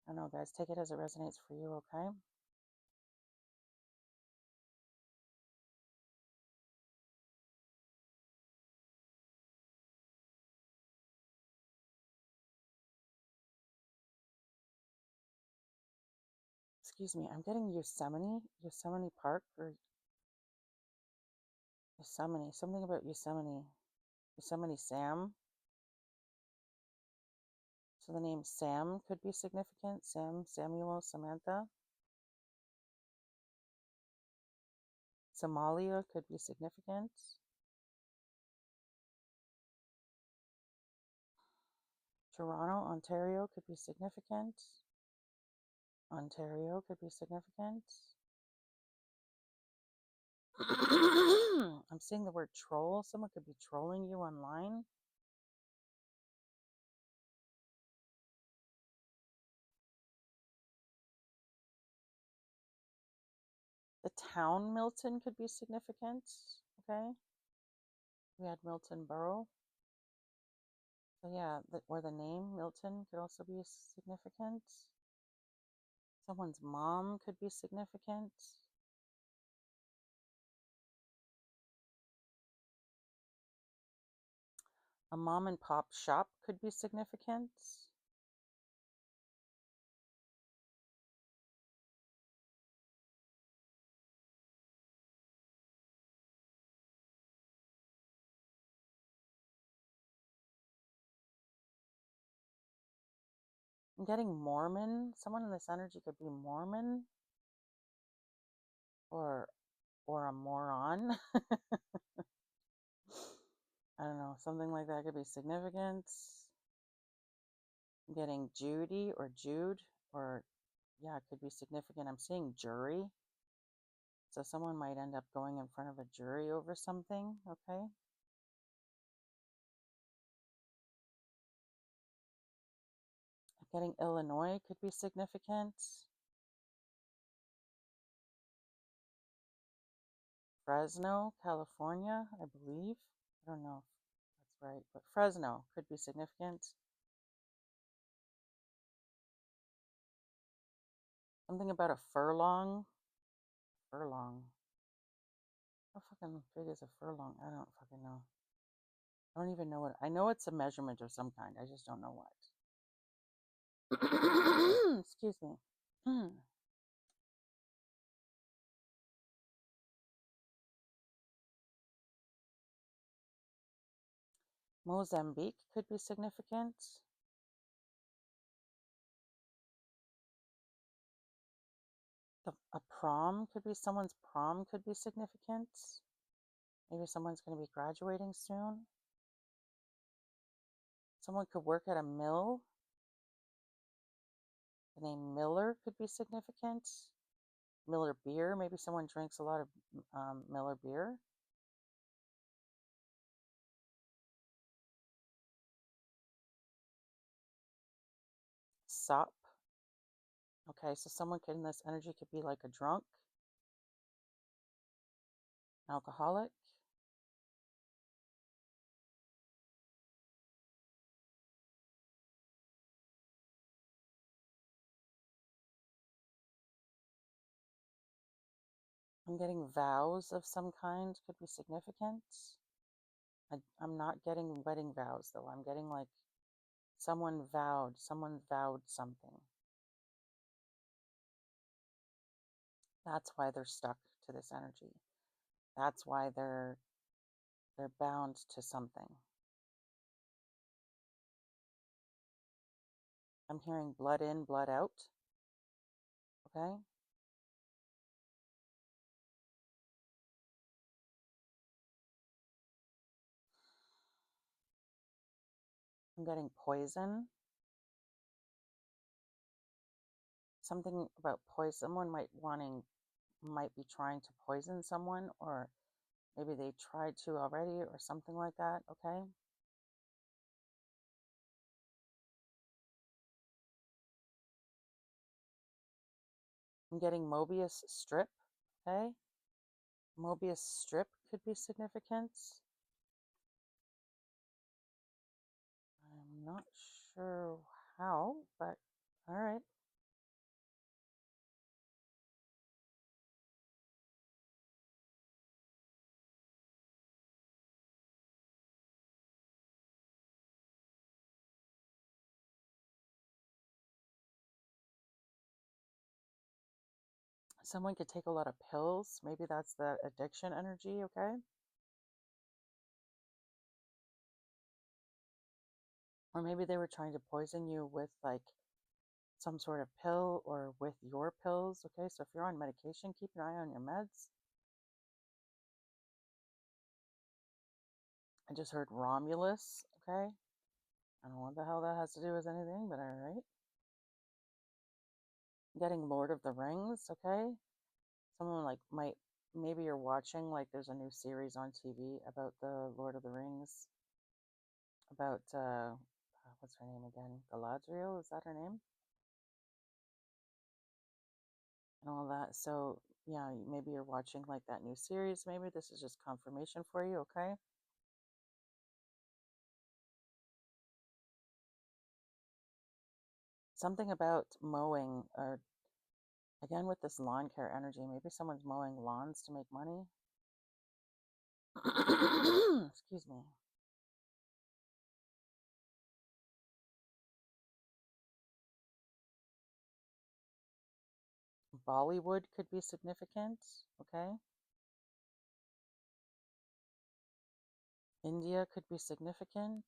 I don't know, guys. Take it as it resonates for you, okay? excuse me, I'm getting Yosemite Park, or Yosemite, something about Yosemite Sam. So the name Sam could be significant. Sam, Samuel, Samantha. Somalia could be significant. Toronto, Ontario could be significant. Ontario could be significant. I'm seeing the word troll. Someone could be trolling you online. The town Milton could be significant. Okay. We had Milton Borough. So yeah, or the name Milton could also be significant. Someone's mom could be significant. A mom and pop shop could be significant. I'm getting Mormon. Someone in this energy could be Mormon or a moron. I don't know, something like that could be significant. I'm getting Judy or Jude, or yeah, it could be significant. I'm seeing jury. So someone might end up going in front of a jury over something, okay? I'm getting Illinois could be significant. Fresno, California, I believe. I don't know if that's right, but Fresno could be significant. Something about a furlong. Furlong. How fucking big is a furlong? I don't fucking know. I don't even know what. I know it's a measurement of some kind. I just don't know what. Excuse me. Mozambique could be significant. A prom could be someone's prom could be significant. Maybe someone's going to be graduating soon. Someone could work at a mill. The name Miller could be significant. Miller beer. Maybe someone drinks a lot of Miller beer. Sop. Okay, so someone in this energy could be like a drunk, alcoholic. I'm getting vows of some kind could be significant. I'm not getting wedding vows though. I'm getting like someone vowed something. That's why they're stuck to this energy. That's why they're bound to something. I'm hearing blood in, blood out. Okay? I'm getting poison. Something about poison. Someone might be trying to poison someone, or maybe they tried to already, or something like that. Okay? I'm getting Mobius strip. Okay? Mobius strip could be significant. I'm not sure how, but all right. Someone could take a lot of pills. Maybe that's the addiction energy, okay? Or maybe they were trying to poison you with like some sort of pill or with your pills, okay? So if you're on medication, keep an eye on your meds. I just heard Romulus, okay? I don't know what the hell that has to do with anything, but all right. Getting Lord of the Rings, okay? Someone like maybe you're watching, like there's a new series on TV about the Lord of the Rings, about what's her name again? Galadriel, is that her name? And all that. So yeah, maybe you're watching like that new series. Maybe this is just confirmation for you, okay? Something about mowing, or again with this lawn care energy, maybe someone's mowing lawns to make money. Excuse me. Bollywood could be significant, okay? India could be significant.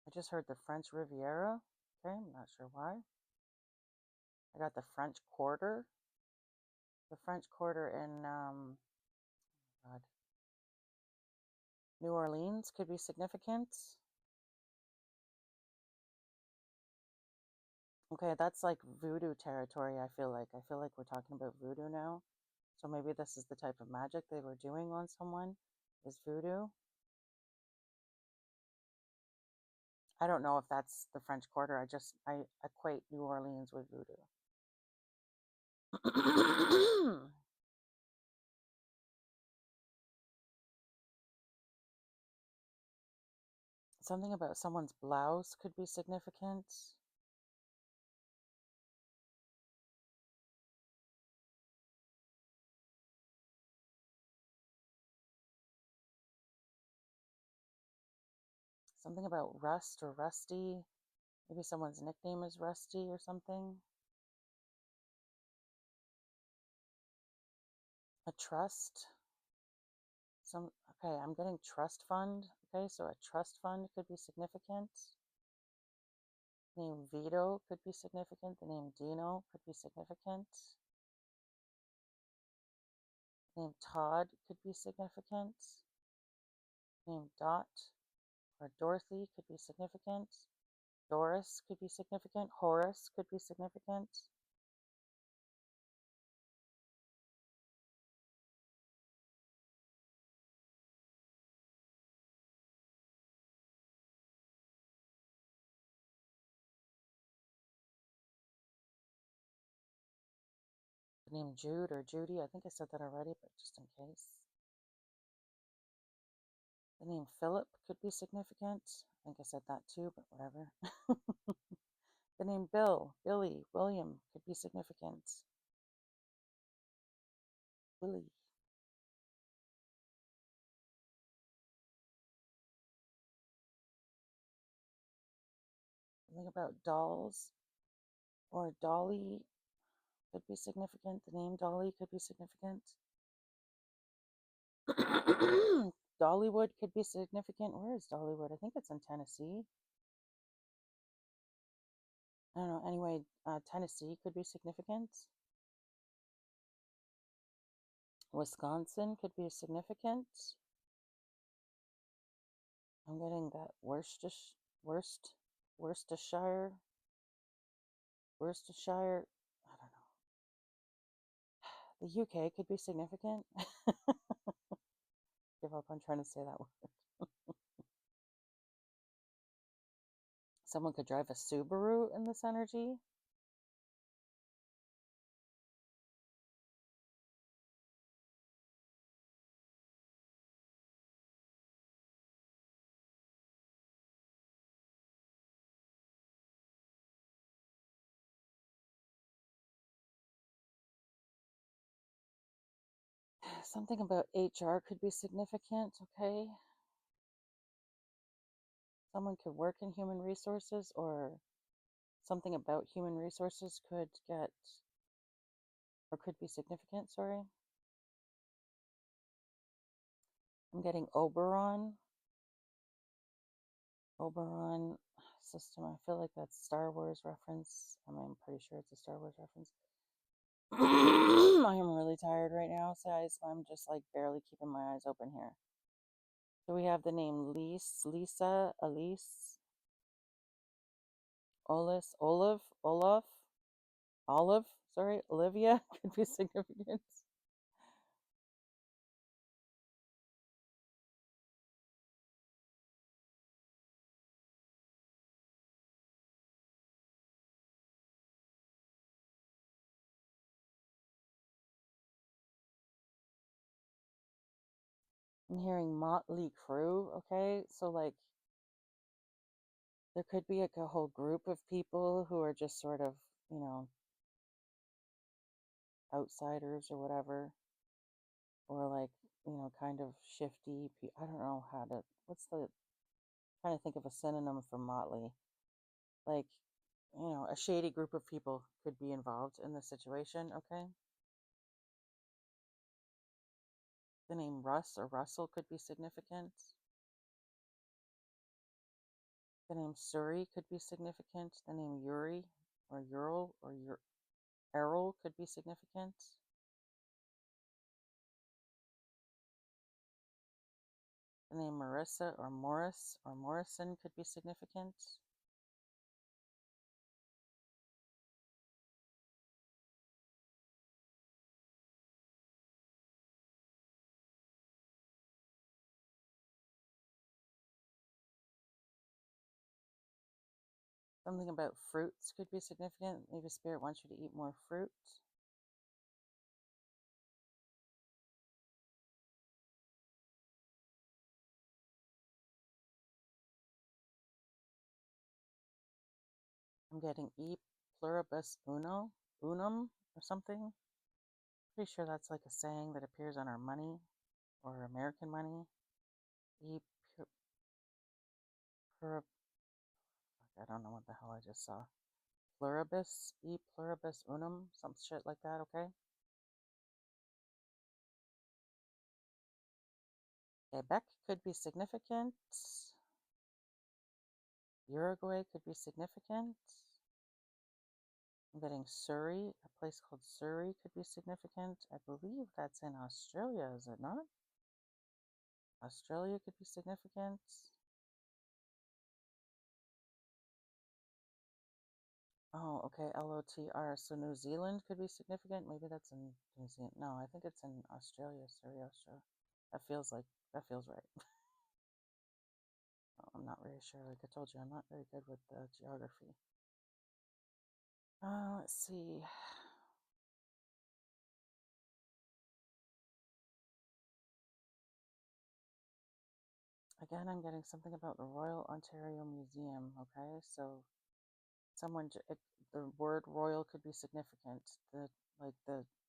I just heard the French Riviera. Okay, I'm not sure why. I got the French Quarter. The French Quarter in God, New Orleans could be significant. Okay, that's like voodoo territory, I feel like. I feel like we're talking about voodoo now. So maybe this is the type of magic they were doing on someone, is voodoo. I don't know if that's the French Quarter. I equate New Orleans with voodoo. Something about someone's blouse could be significant. Something about rust or rusty. Maybe someone's nickname is Rusty or something. A trust. Okay, I'm getting trust fund. Okay, so a trust fund could be significant. The name Vito could be significant. The name Dino could be significant. The name Todd could be significant. The name Dot or Dorothy could be significant. Doris could be significant. Horace could be significant. The name Jude or Judy, I think I said that already, but just in case. The name Philip could be significant. I think I said that too, but whatever. The name Bill, Billy, William could be significant. Willie. Something about dolls or Dolly could be significant. The name Dolly could be significant. Dollywood could be significant. Where is Dollywood? I think it's in Tennessee. I don't know. Anyway, Tennessee could be significant. Wisconsin could be significant. I'm getting that Worcestershire. Worcestershire. I don't know. The UK could be significant. Give up on trying to say that word. Someone could drive a Subaru in this energy. Something about HR could be significant, okay? Someone could work in human resources, or something about human resources could get, or could be significant, sorry. I'm getting Oberon. Oberon system. I feel like that's Star Wars reference. I mean, I'm pretty sure it's a Star Wars reference. I am really tired right now, guys. I'm just like barely keeping my eyes open here. So we have the name Lisa, Elise, Olis, Olive, sorry, Olivia could be significant. I'm hearing Motley Crue, okay? So like there could be like a whole group of people who are just sort of, you know, outsiders or whatever, or like, you know, kind of shifty. I don't know how to, what's the, trying to think of a synonym for Motley. Like, you know, a shady group of people could be involved in the situation, okay? The name Russ or Russell could be significant. The name Suri could be significant. The name Yuri or Ural or Errol could be significant. The name Marissa or Morris or Morrison could be significant. Something about fruits could be significant. Maybe Spirit wants you to eat more fruit. I'm getting E pluribus unum or something. Pretty sure that's like a saying that appears on our money or American money. E plurib, I don't know what the hell I just saw. Pluribus, E pluribus unum, some shit like that, okay? Quebec could be significant. Uruguay could be significant. I'm getting Surrey, a place called Surrey could be significant. I believe that's in Australia, is it not? Australia could be significant. Oh, okay, LOTR. So New Zealand could be significant. Maybe that's in New Zealand. No, I think it's in Australia, Surrey, Australia. That feels right. I'm not very sure. Like I told you, I'm not very good with geography. Let's see. Again, I'm getting something about the Royal Ontario Museum. Okay, so someone, the word royal could be significant. The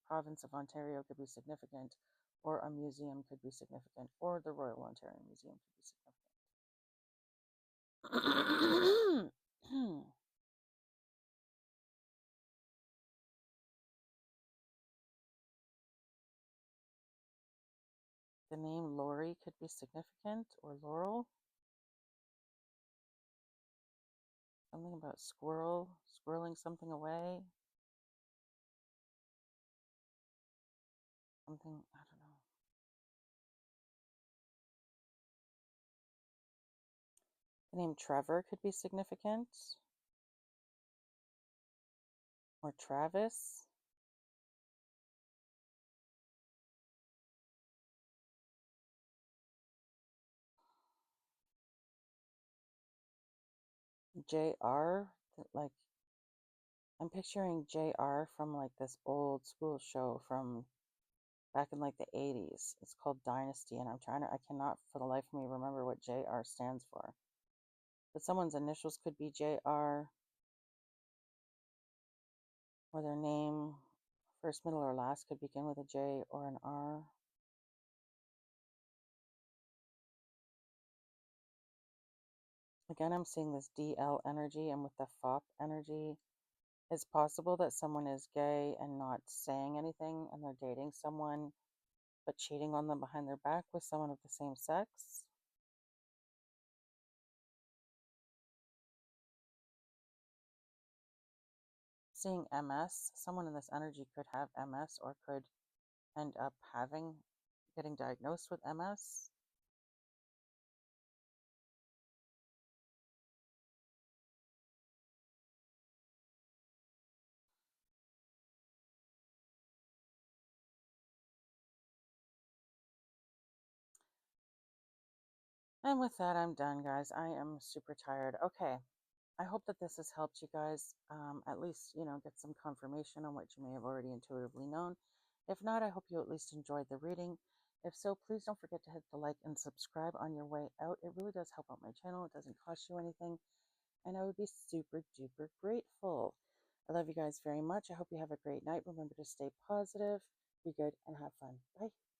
province of Ontario could be significant, or a museum could be significant, or the Royal Ontario Museum could be significant. The name Lori could be significant, or Laurel. Something about squirreling something away. Something, I don't know. The name Trevor could be significant, or Travis. JR, like I'm picturing JR from like this old school show from back in like the 80s. It's called Dynasty, and I cannot for the life of me remember what JR stands for. But someone's initials could be JR, or their name, first, middle, or last could begin with a J or an R. Again, I'm seeing this DL energy, and with the FOP energy, it's possible that someone is gay and not saying anything, and they're dating someone but cheating on them behind their back with someone of the same sex. Seeing MS, someone in this energy could have MS or could end up getting diagnosed with MS. And with that, I'm done, guys. I am super tired. Okay. I hope that this has helped you guys at least, get some confirmation on what you may have already intuitively known. If not, I hope you at least enjoyed the reading. If so, please don't forget to hit the like and subscribe on your way out. It really does help out my channel. It doesn't cost you anything, and I would be super duper grateful. I love you guys very much. I hope you have a great night. Remember to stay positive, be good, and have fun. Bye.